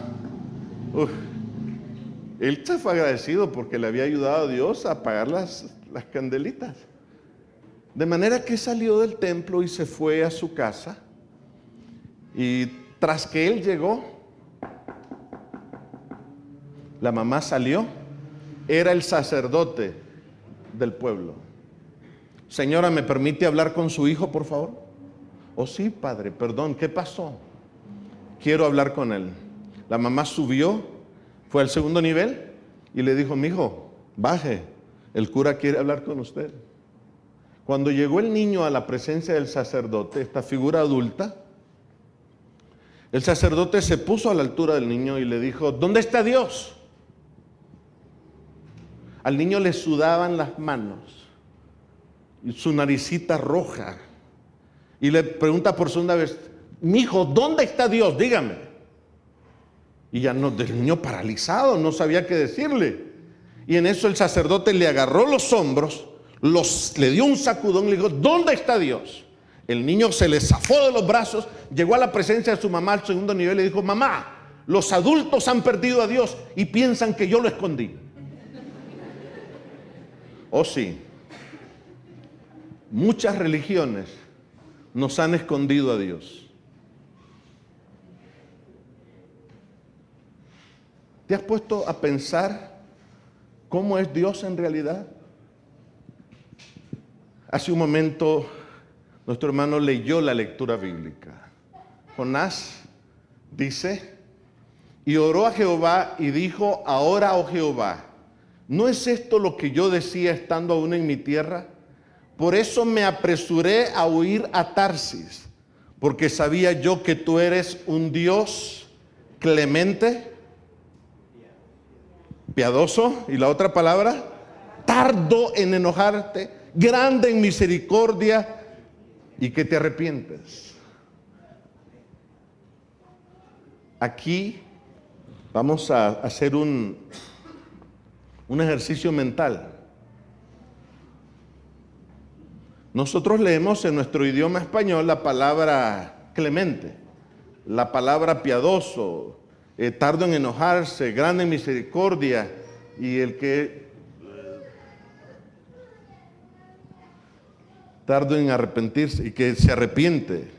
Speaker 1: él se fue agradecido porque le había ayudado a Dios a apagar las candelitas. De manera que salió del templo y se fue a su casa. Y tras que él llegó, la mamá salió, era el sacerdote del pueblo. Señora, ¿me permite hablar con su hijo, por favor? Oh, sí, padre, perdón, ¿qué pasó? Quiero hablar con él. La mamá subió, fue al segundo nivel y le dijo, mijo, baje, el cura quiere hablar con usted. Cuando llegó el niño a la presencia del sacerdote, esta figura adulta, el sacerdote se puso a la altura del niño y le dijo, ¿dónde está Dios? Al niño le sudaban las manos y su naricita roja. Y le pregunta por segunda vez, mijo, ¿dónde está Dios? Dígame. Y ya no, del niño paralizado, no sabía qué decirle. Y en eso el sacerdote le agarró los hombros, le dio un sacudón y le dijo, ¿dónde está Dios? El niño se le zafó de los brazos, llegó a la presencia de su mamá al segundo nivel y le dijo, mamá, los adultos han perdido a Dios y piensan que yo lo escondí. Oh sí, muchas religiones nos han escondido a Dios. ¿Te has puesto a pensar cómo es Dios en realidad? Hace un momento nuestro hermano leyó la lectura bíblica. Jonás dice, y oró a Jehová y dijo, ahora, oh Jehová, ¿no es esto lo que yo decía estando aún en mi tierra? Por eso me apresuré a huir a Tarsis, porque sabía yo que tú eres un Dios clemente, piadoso, y la otra palabra, tardo en enojarte, grande en misericordia, y que te arrepientes. Aquí vamos a hacer un ejercicio mental. Nosotros leemos en nuestro idioma español la palabra clemente, la palabra piadoso, tardo en enojarse, grande en misericordia, y el que tardo en arrepentirse y que se arrepiente.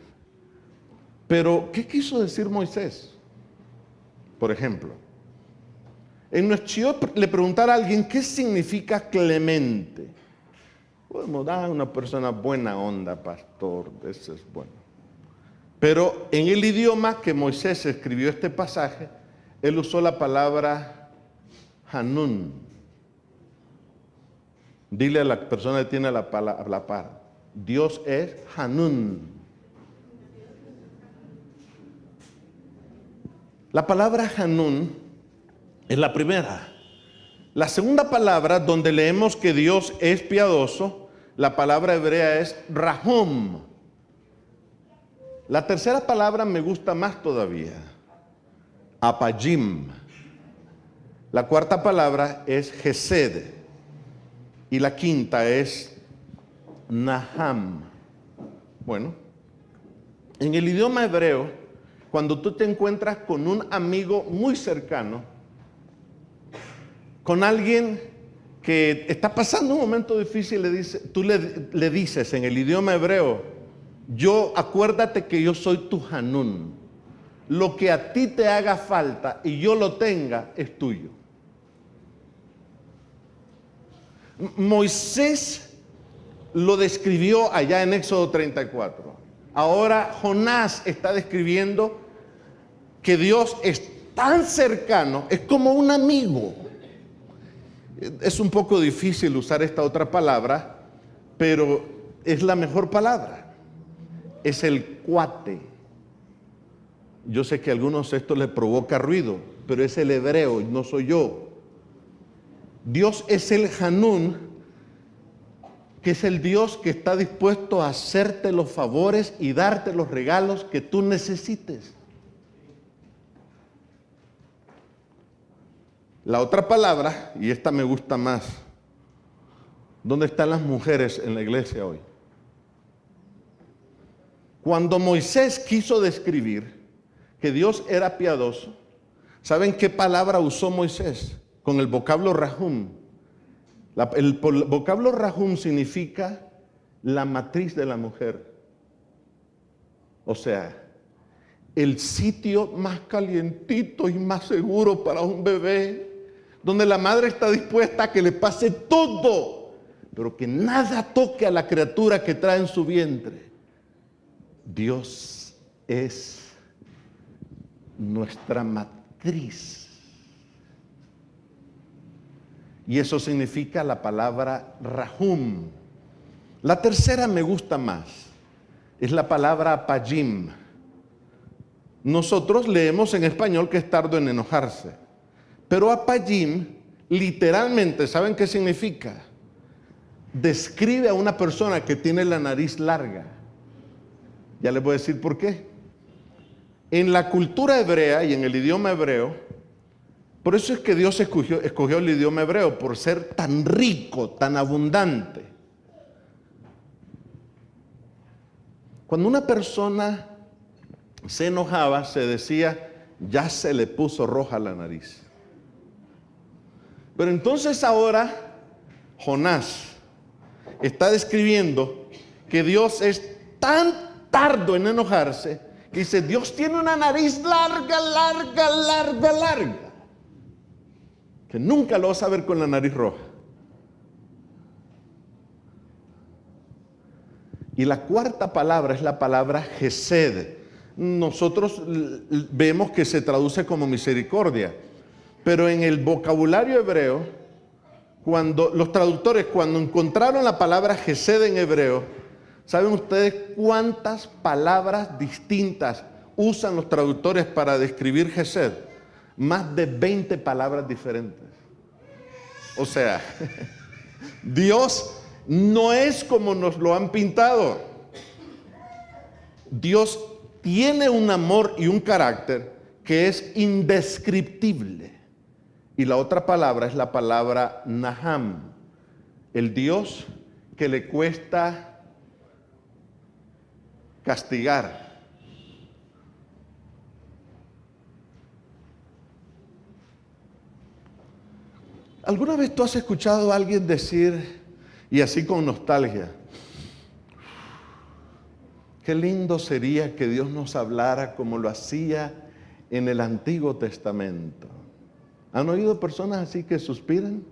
Speaker 1: Pero, ¿qué quiso decir Moisés? Por ejemplo, si yo le preguntara a alguien qué significa clemente, podemos dar a una persona buena onda, pastor, eso es bueno. Pero en el idioma que Moisés escribió este pasaje, él usó la palabra Hanún. Dile a la persona que tiene la par, Dios es Hanún. La palabra Hanún es la primera. La segunda palabra donde leemos que Dios es piadoso, la palabra hebrea es Rahum. La tercera palabra me gusta más todavía, Apayim. La cuarta palabra es Gesed. Y la quinta es Naham. Bueno, en el idioma hebreo, cuando tú te encuentras con un amigo muy cercano, con alguien que está pasando un momento difícil, tú le dices en el idioma hebreo, acuérdate que yo soy tu Hanún. Lo que a ti te haga falta y yo lo tenga es tuyo. Moisés lo describió allá en Éxodo 34. Ahora Jonás está describiendo que Dios es tan cercano, es como un amigo. Es un poco difícil usar esta otra palabra, pero es la mejor palabra. Es el cuate. Yo sé que a algunos esto les provoca ruido, pero es el hebreo, no soy yo. Dios es el Hanún, que es el Dios que está dispuesto a hacerte los favores y darte los regalos que tú necesites. La otra palabra, y esta me gusta más, ¿dónde están las mujeres en la iglesia hoy? Cuando Moisés quiso describir que Dios era piadoso, ¿saben qué palabra usó Moisés? Con el vocablo Rahum. El vocablo Rahum significa la matriz de la mujer. O sea, el sitio más calientito y más seguro para un bebé, donde la madre está dispuesta a que le pase todo, pero que nada toque a la criatura que trae en su vientre. Dios es nuestra matriz. Y eso significa la palabra Rahum. La tercera me gusta más. Es la palabra apayim. Nosotros leemos en español que es tardo en enojarse. Pero apayim, literalmente, ¿saben qué significa? Describe a una persona que tiene la nariz larga. Ya les voy a decir por qué. En la cultura hebrea y en el idioma hebreo, por eso es que Dios escogió el idioma hebreo, por ser tan rico, tan abundante. Cuando una persona se enojaba, se decía, ya se le puso roja la nariz. Pero entonces ahora Jonás está describiendo que Dios es tan tardo en enojarse, que dice, Dios tiene una nariz larga, larga, larga, larga, que nunca lo vas a ver con la nariz roja. Y la cuarta palabra es la palabra Gesed. Nosotros vemos que se traduce como misericordia, pero en el vocabulario hebreo, cuando los traductores, cuando encontraron la palabra Gesed en hebreo, ¿saben ustedes cuántas palabras distintas usan los traductores para describir Gesed? Más de 20 palabras diferentes. O sea, Dios no es como nos lo han pintado. Dios tiene un amor y un carácter que es indescriptible. Y la otra palabra es la palabra Naham, el Dios que le cuesta castigar. ¿Alguna vez tú has escuchado a alguien decir, y así con nostalgia, qué lindo sería que Dios nos hablara como lo hacía en el Antiguo Testamento? ¿Han oído personas así que suspiran?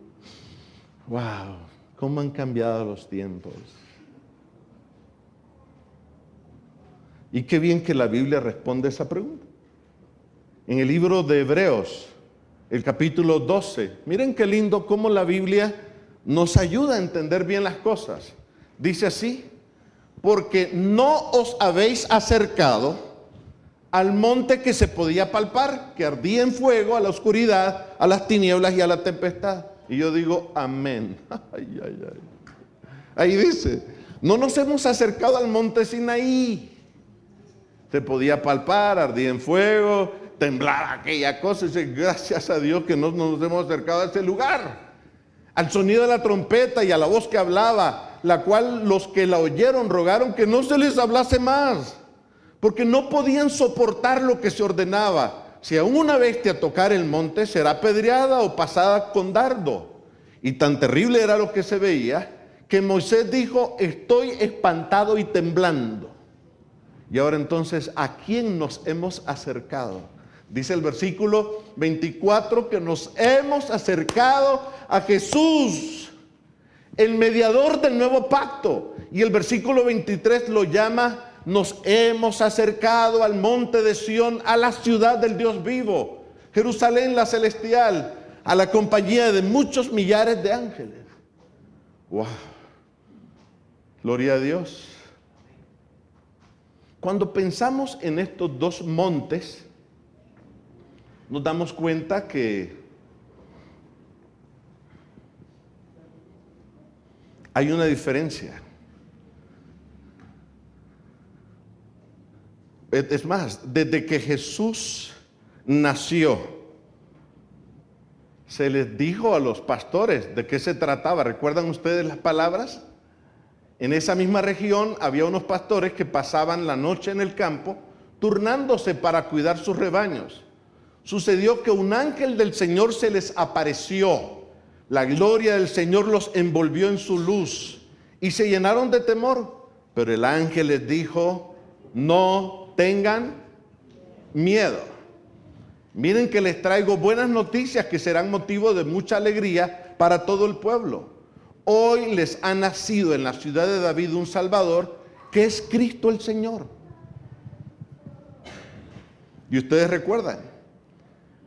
Speaker 1: ¡Wow! ¿Cómo han cambiado los tiempos? Y qué bien que la Biblia responde esa pregunta. En el libro de Hebreos, el capítulo 12, miren qué lindo cómo la Biblia nos ayuda a entender bien las cosas. Dice así, porque no os habéis acercado al monte que se podía palpar, que ardía en fuego, a la oscuridad, a las tinieblas y a la tempestad. Y yo digo, amén. Ay, ay, ay. Ahí dice, no nos hemos acercado al monte Sinaí. Se podía palpar, ardía en fuego, temblar aquella cosa. Y dice, gracias a Dios que no nos hemos acercado a ese lugar. Al sonido de la trompeta y a la voz que hablaba, la cual los que la oyeron rogaron que no se les hablase más, porque no podían soportar lo que se ordenaba. Si aún una bestia tocar el monte, será apedreada o pasada con dardo. Y tan terrible era lo que se veía, que Moisés dijo, estoy espantado y temblando. Y ahora entonces, ¿a quién nos hemos acercado? Dice el versículo 24 que nos hemos acercado a Jesús, el mediador del nuevo pacto. Y el versículo 23 lo llama, nos hemos acercado al monte de Sión, a la ciudad del Dios vivo, Jerusalén la celestial, a la compañía de muchos millares de ángeles. ¡Wow! Gloria a Dios. Cuando pensamos en estos dos montes, nos damos cuenta que hay una diferencia. Es más, desde que Jesús nació, se les dijo a los pastores de qué se trataba. ¿Recuerdan ustedes las palabras? En esa misma región había unos pastores que pasaban la noche en el campo, turnándose para cuidar sus rebaños. Sucedió que un ángel del Señor se les apareció. La gloria del Señor los envolvió en su luz y se llenaron de temor. Pero el ángel les dijo, no tengan miedo. Miren que les traigo buenas noticias que serán motivo de mucha alegría para todo el pueblo. hoy les ha nacido en la ciudad de David un Salvador, que es Cristo el Señor. Y ustedes recuerdan,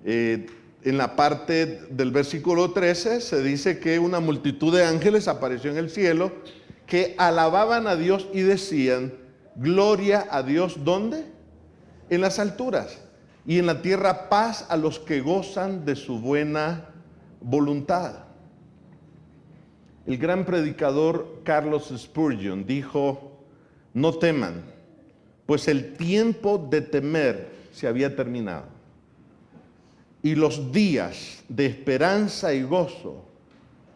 Speaker 1: en la parte del versículo 13 se dice que una multitud de ángeles apareció en el cielo que alababan a Dios y decían: gloria a Dios, ¿dónde? En las alturas, y en la tierra paz a los que gozan de su buena voluntad. El gran predicador Carlos Spurgeon dijo: no teman, pues el tiempo de temer se había terminado, y los días de esperanza y gozo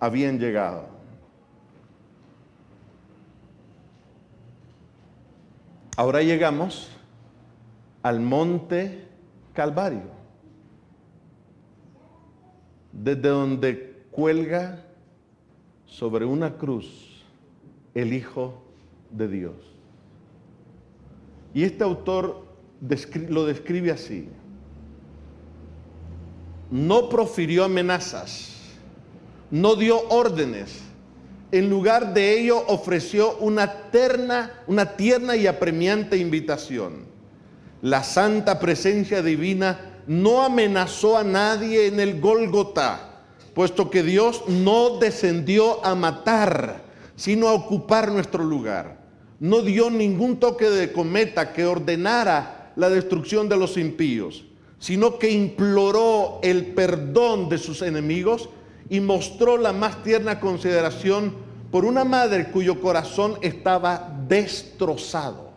Speaker 1: habían llegado. Ahora llegamos al monte Calvario, desde donde cuelga sobre una cruz el Hijo de Dios. Y este autor lo describe así: no profirió amenazas, no dio órdenes. En lugar de ello ofreció una tierna y apremiante invitación. La santa presencia divina no amenazó a nadie en el Gólgota, puesto que Dios no descendió a matar, sino a ocupar nuestro lugar. No dio ningún toque de cometa que ordenara la destrucción de los impíos, sino que imploró el perdón de sus enemigos y mostró la más tierna consideración por una madre cuyo corazón estaba destrozado.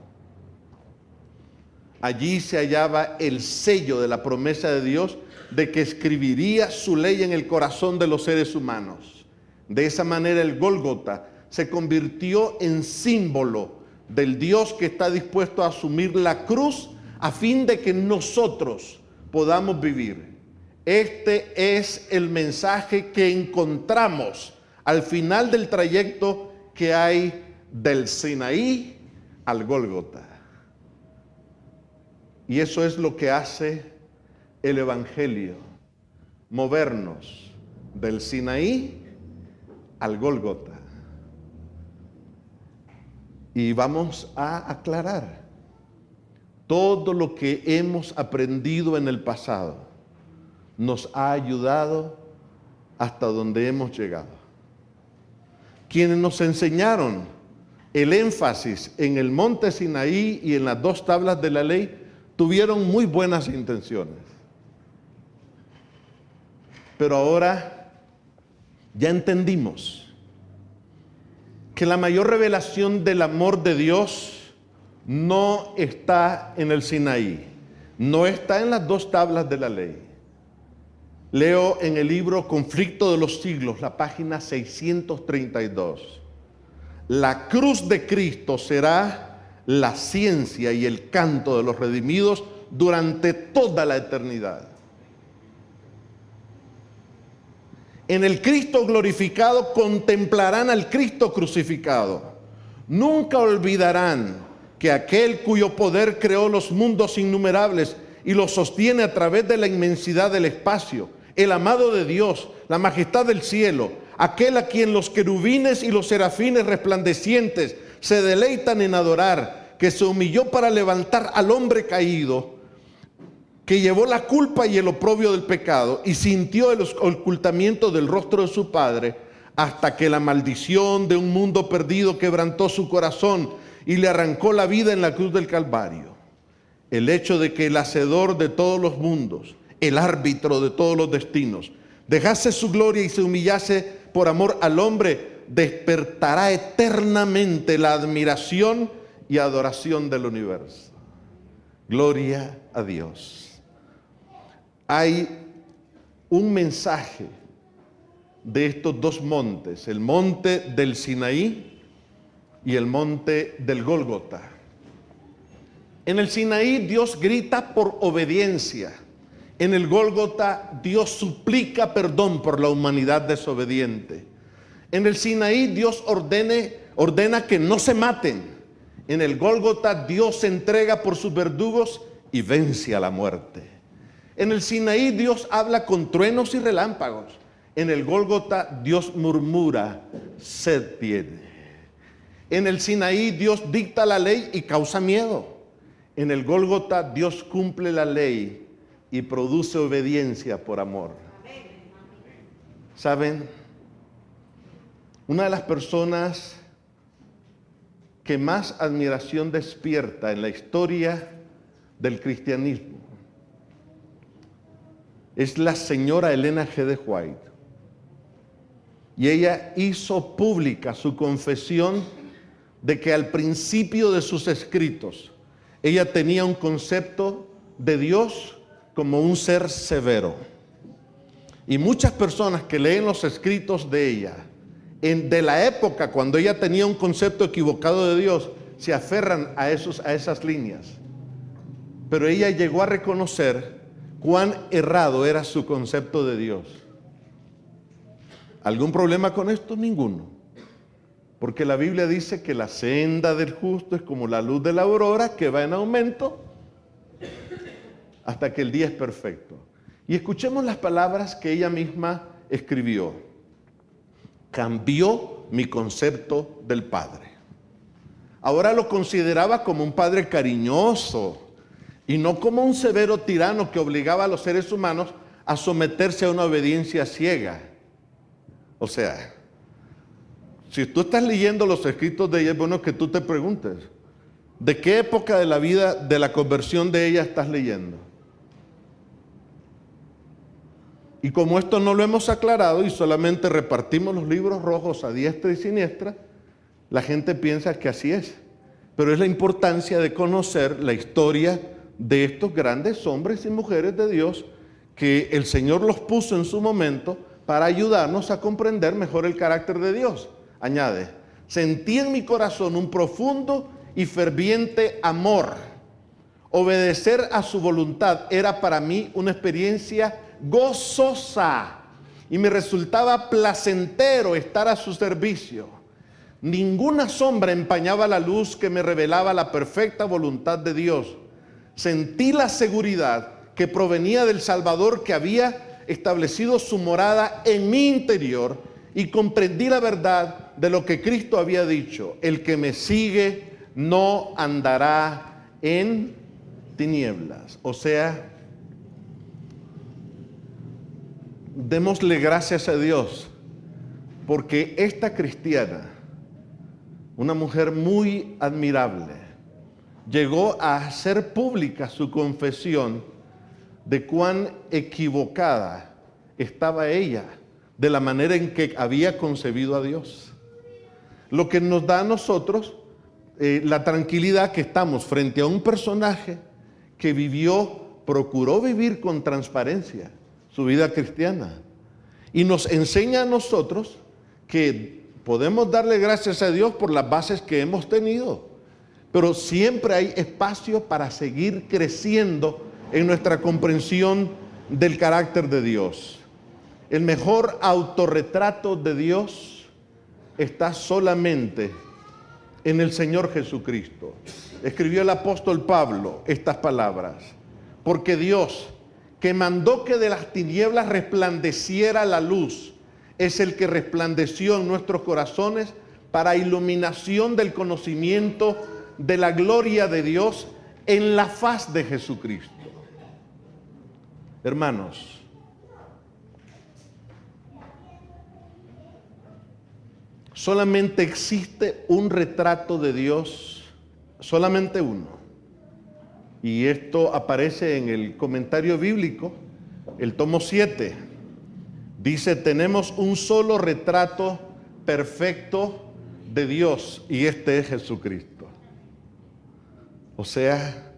Speaker 1: Allí se hallaba el sello de la promesa de Dios de que escribiría su ley en el corazón de los seres humanos. De esa manera el Gólgota se convirtió en símbolo del Dios que está dispuesto a asumir la cruz a fin de que nosotros podamos vivir. Este es el mensaje que encontramos al final del trayecto que hay del Sinaí al Gólgota. Y eso es lo que hace el Evangelio: movernos del Sinaí al Gólgota. Y vamos a aclarar todo lo que hemos aprendido en el pasado. Nos ha ayudado hasta donde hemos llegado. Quienes nos enseñaron el énfasis en el monte Sinaí y en las 2 tablas de la ley tuvieron muy buenas intenciones. Pero ahora ya entendimos que la mayor revelación del amor de Dios no está en el Sinaí, no está en las 2 tablas de la ley. Leo en el libro Conflicto de los Siglos, la página 632. La cruz de Cristo será la ciencia y el canto de los redimidos durante toda la eternidad. En el Cristo glorificado contemplarán al Cristo crucificado. Nunca olvidarán que aquel cuyo poder creó los mundos innumerables y los sostiene a través de la inmensidad del espacio, el amado de Dios, la majestad del cielo, aquel a quien los querubines y los serafines resplandecientes se deleitan en adorar, que se humilló para levantar al hombre caído, que llevó la culpa y el oprobio del pecado y sintió el ocultamiento del rostro de su Padre, hasta que la maldición de un mundo perdido quebrantó su corazón y le arrancó la vida en la cruz del Calvario. El hecho de que el hacedor de todos los mundos, el árbitro de todos los destinos, dejase su gloria y se humillase por amor al hombre, despertará eternamente la admiración y adoración del universo. Gloria a Dios. Hay un mensaje de estos 2 montes, el monte del Sinaí y el monte del Gólgota. En el Sinaí Dios grita por obediencia. En el Gólgota Dios suplica perdón por la humanidad desobediente. En el Sinaí Dios ordena que no se maten. En el Gólgota Dios se entrega por sus verdugos y vence a la muerte. En el Sinaí Dios habla con truenos y relámpagos. En el Gólgota Dios murmura, sed tiene. En el Sinaí Dios dicta la ley y causa miedo. En el Gólgota Dios cumple la ley y produce obediencia por amor. ¿Saben? Una de las personas que más admiración despierta en la historia del cristianismo es la señora Elena G. de White. Y ella hizo pública su confesión de que al principio de sus escritos ella tenía un concepto de Dios como un ser severo. Y muchas personas que leen los escritos de ella, de la época cuando ella tenía un concepto equivocado de Dios, se aferran a esas líneas. Pero ella llegó a reconocer cuán errado era su concepto de Dios. ¿Algún problema con esto? Ninguno. Porque la Biblia dice que la senda del justo es como la luz de la aurora que va en aumento hasta que el día es perfecto. Y escuchemos las palabras que ella misma escribió. Cambió mi concepto del Padre. Ahora lo consideraba como un Padre cariñoso y no como un severo tirano que obligaba a los seres humanos a someterse a una obediencia ciega. O sea, si tú estás leyendo los escritos de ella, es bueno que tú te preguntes, ¿de qué época de la vida de la conversión de ella estás leyendo? Y como esto no lo hemos aclarado y solamente repartimos los libros rojos a diestra y siniestra, la gente piensa que así es. Pero es la importancia de conocer la historia de estos grandes hombres y mujeres de Dios que el Señor los puso en su momento para ayudarnos a comprender mejor el carácter de Dios. Añade, sentí en mi corazón un profundo y ferviente amor. Obedecer a su voluntad era para mí una experiencia gozosa y me resultaba placentero estar a su servicio. Ninguna sombra empañaba la luz que me revelaba la perfecta voluntad de Dios. Sentí la seguridad que provenía del Salvador que había establecido su morada en mi interior y comprendí la verdad de lo que Cristo había dicho: el que me sigue no andará en tinieblas. O sea, démosle gracias a Dios porque esta cristiana, una mujer muy admirable, llegó a hacer pública su confesión de cuán equivocada estaba ella de la manera en que había concebido a Dios. Lo que nos da a nosotros la tranquilidad que estamos frente a un personaje que procuró vivir con transparencia su vida cristiana. Y nos enseña a nosotros que podemos darle gracias a Dios por las bases que hemos tenido, pero siempre hay espacio para seguir creciendo en nuestra comprensión del carácter de Dios. El mejor autorretrato de Dios está solamente en el Señor Jesucristo. Escribió el apóstol Pablo estas palabras: porque Dios, que mandó que de las tinieblas resplandeciera la luz, es el que resplandeció en nuestros corazones para iluminación del conocimiento de la gloria de Dios en la faz de Jesucristo. Hermanos, solamente existe un retrato de Dios, solamente uno. Y esto aparece en el comentario bíblico, el tomo 7. Dice, tenemos un solo retrato perfecto de Dios y este es Jesucristo. O sea,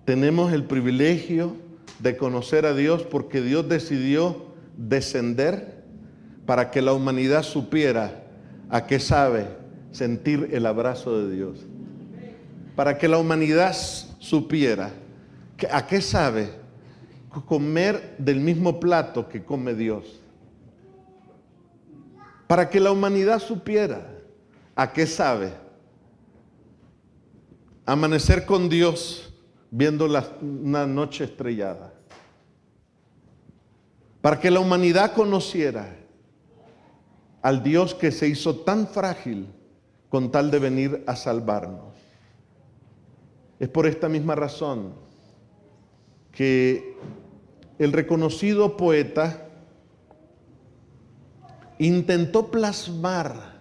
Speaker 1: tenemos el privilegio de conocer a Dios porque Dios decidió descender para que la humanidad supiera a qué sabe sentir el abrazo de Dios. Para que la humanidad supiera a qué sabe comer del mismo plato que come Dios. Para que la humanidad supiera a qué sabe amanecer con Dios viendo una noche estrellada. para que la humanidad conociera al Dios que se hizo tan frágil con tal de venir a salvarnos. Es por esta misma razón que el reconocido poeta intentó plasmar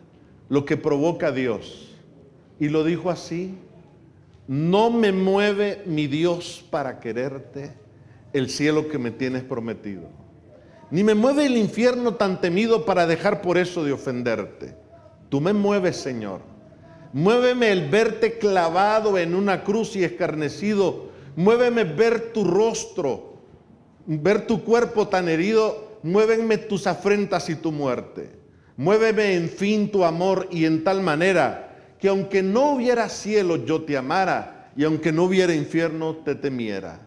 Speaker 1: lo que provoca a Dios y lo dijo así: no me mueve mi Dios para quererte el cielo que me tienes prometido, ni me mueve el infierno tan temido para dejar por eso de ofenderte. Tú me mueves, Señor. Muéveme el verte clavado en una cruz y escarnecido. Muéveme ver tu rostro, ver tu cuerpo tan herido. Muéveme tus afrentas y tu muerte. Muéveme en fin tu amor, y en tal manera que aunque no hubiera cielo yo te amara, y aunque no hubiera infierno te temiera.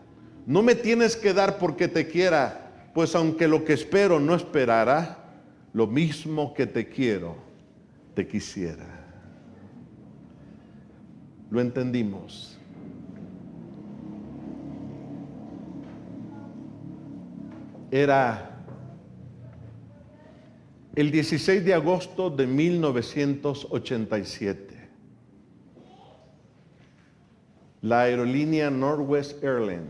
Speaker 1: No me tienes que dar porque te quiera, pues aunque lo que espero no esperara, lo mismo que te quiero, te quisiera. Lo entendimos. Era el 16 de agosto de 1987. La aerolínea Northwest Airlines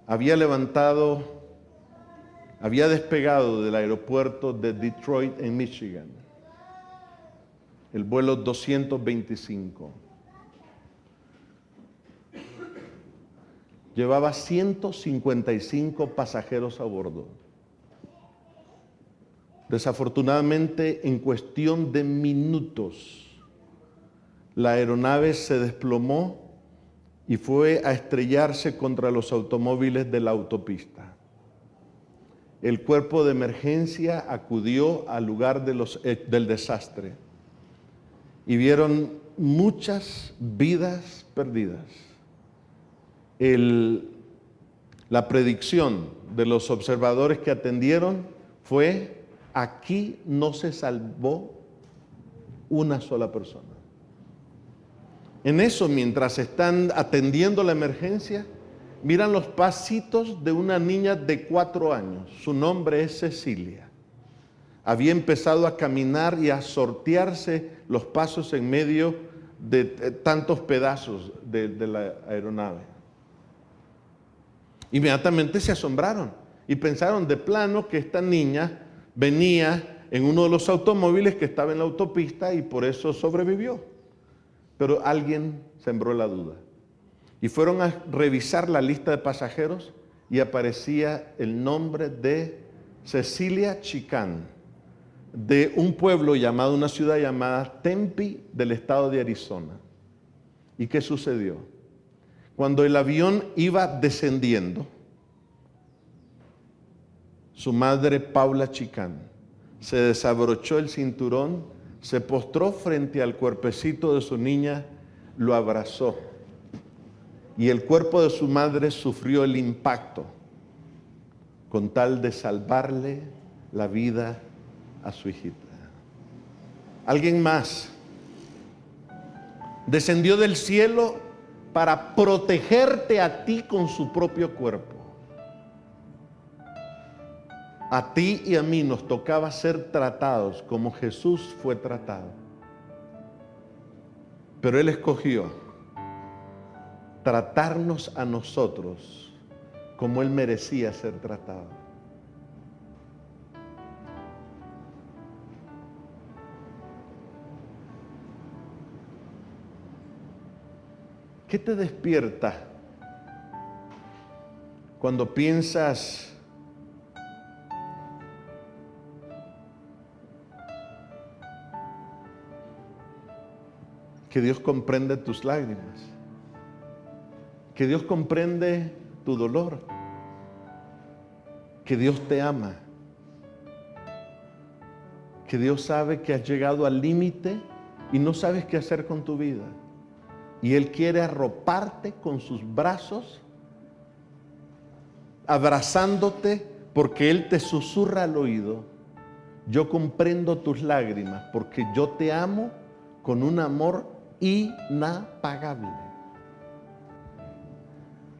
Speaker 1: había despegado del aeropuerto de Detroit en Michigan, el vuelo 225. Llevaba 155 pasajeros a bordo. Desafortunadamente, en cuestión de minutos, la aeronave se desplomó y fue a estrellarse contra los automóviles de la autopista. El cuerpo de emergencia acudió al lugar del desastre y vieron muchas vidas perdidas. La predicción de los observadores que atendieron fue: aquí no se salvó una sola persona. En eso, mientras están atendiendo la emergencia, miran los pasitos de una niña de 4 años. Su nombre es Cecilia. Había empezado a caminar y a sortearse los pasos en medio de tantos pedazos de la aeronave. Inmediatamente se asombraron y pensaron de plano que esta niña venía en uno de los automóviles que estaba en la autopista y por eso sobrevivió. Pero alguien sembró la duda y fueron a revisar la lista de pasajeros y aparecía el nombre de Cecilia Chicán, de un pueblo llamado, una ciudad llamada Tempe del estado de Arizona. ¿Y qué sucedió? Cuando el avión iba descendiendo, su madre, Paula Chicán, se desabrochó el cinturón, se postró frente al cuerpecito de su niña, lo abrazó, y el cuerpo de su madre sufrió el impacto con tal de salvarle la vida a su hijita. Alguien más descendió del cielo para protegerte a ti con su propio cuerpo. A ti y a mí nos tocaba ser tratados como Jesús fue tratado. Pero Él escogió tratarnos a nosotros como Él merecía ser tratado. ¿Qué te despierta cuando piensas que Dios comprende tus lágrimas, que Dios comprende tu dolor, que Dios te ama, que Dios sabe que has llegado al límite y no sabes qué hacer con tu vida? Y Él quiere arroparte con sus brazos, abrazándote, porque Él te susurra al oído: yo comprendo tus lágrimas, porque yo te amo con un amor inapagable.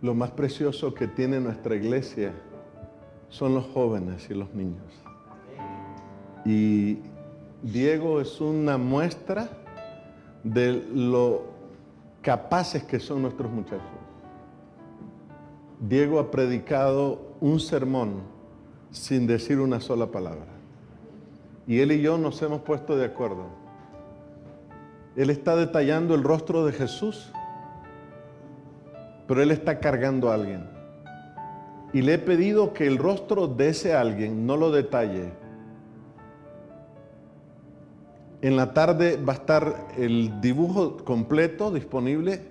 Speaker 1: Lo más precioso que tiene nuestra iglesia son los jóvenes y los niños. Y Diego es una muestra de lo capaces que son nuestros muchachos. Diego ha predicado un sermón sin decir una sola palabra. Y él y yo nos hemos puesto de acuerdo. Él está detallando el rostro de Jesús, pero él está cargando a alguien. Y le he pedido que el rostro de ese alguien no lo detalle. En la tarde va a estar el dibujo completo disponible.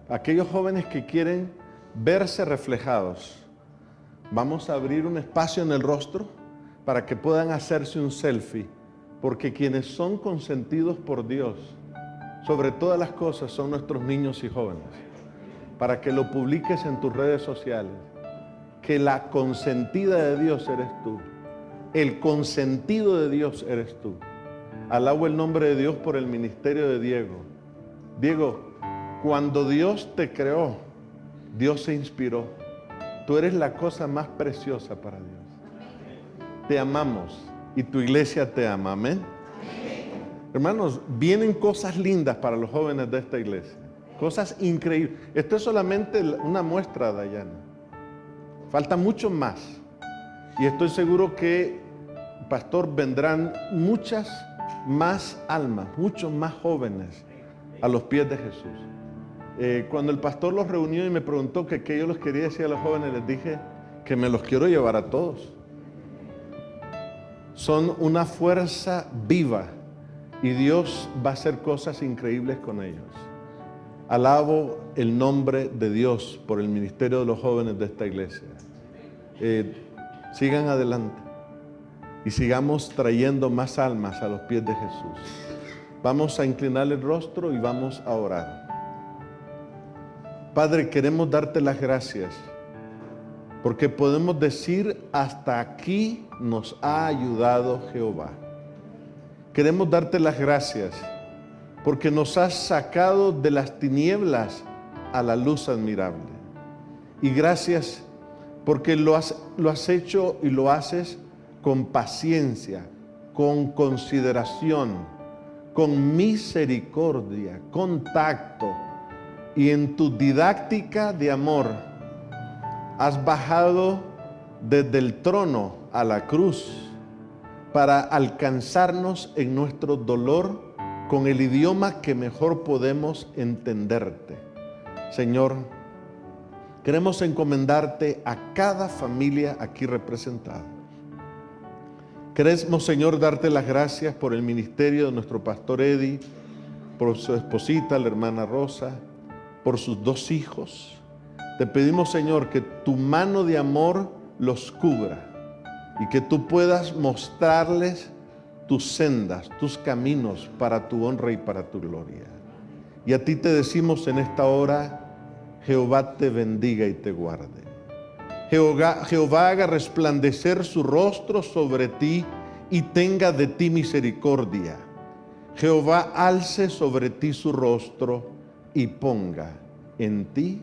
Speaker 1: Aquellos jóvenes que quieren verse reflejados, vamos a abrir un espacio en el rostro para que puedan hacerse un selfie, porque quienes son consentidos por Dios sobre todas las cosas son nuestros niños y jóvenes. Para que lo publiques en tus redes sociales, que la consentida de Dios eres tú, el consentido de Dios eres tú. Alabo el nombre de Dios por el ministerio de Diego. Diego, cuando Dios te creó, Dios se inspiró. Tú eres la cosa más preciosa para Dios. Te amamos y tu iglesia te ama. Amén. Hermanos, vienen cosas lindas para los jóvenes de esta iglesia. Cosas increíbles. Esto es solamente una muestra, Dayana. Falta mucho más. Y estoy seguro que, pastor, vendrán muchas más almas, muchos más jóvenes a los pies de Jesús. Cuando el pastor los reunió y me preguntó que qué yo les quería decir a los jóvenes, les dije que me los quiero llevar a todos. Son una fuerza viva y Dios va a hacer cosas increíbles con ellos. Alabo el nombre de Dios por el ministerio de los jóvenes de esta iglesia. Sigan adelante y sigamos trayendo más almas a los pies de Jesús. Vamos a inclinar el rostro y vamos a orar. Padre, queremos darte las gracias porque podemos decir: hasta aquí nos ha ayudado Jehová. Queremos darte las gracias porque nos has sacado de las tinieblas a la luz admirable. Y gracias porque lo has hecho y lo haces con paciencia, con consideración, con misericordia, con tacto. Y en tu didáctica de amor has bajado desde el trono a la cruz para alcanzarnos en nuestro dolor con el idioma que mejor podemos entenderte. Señor, queremos encomendarte a cada familia aquí representada. Queremos, Señor, darte las gracias por el ministerio de nuestro pastor Eddie, por su esposita, la hermana Rosa, por sus 2 hijos. Te pedimos, Señor, que tu mano de amor los cubra y que tú puedas mostrarles tus sendas, tus caminos para tu honra y para tu gloria. Y a ti te decimos en esta hora: Jehová te bendiga y te guarde. Jehová haga resplandecer su rostro sobre ti y tenga de ti misericordia. Jehová alce sobre ti su rostro y ponga en ti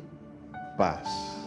Speaker 1: paz.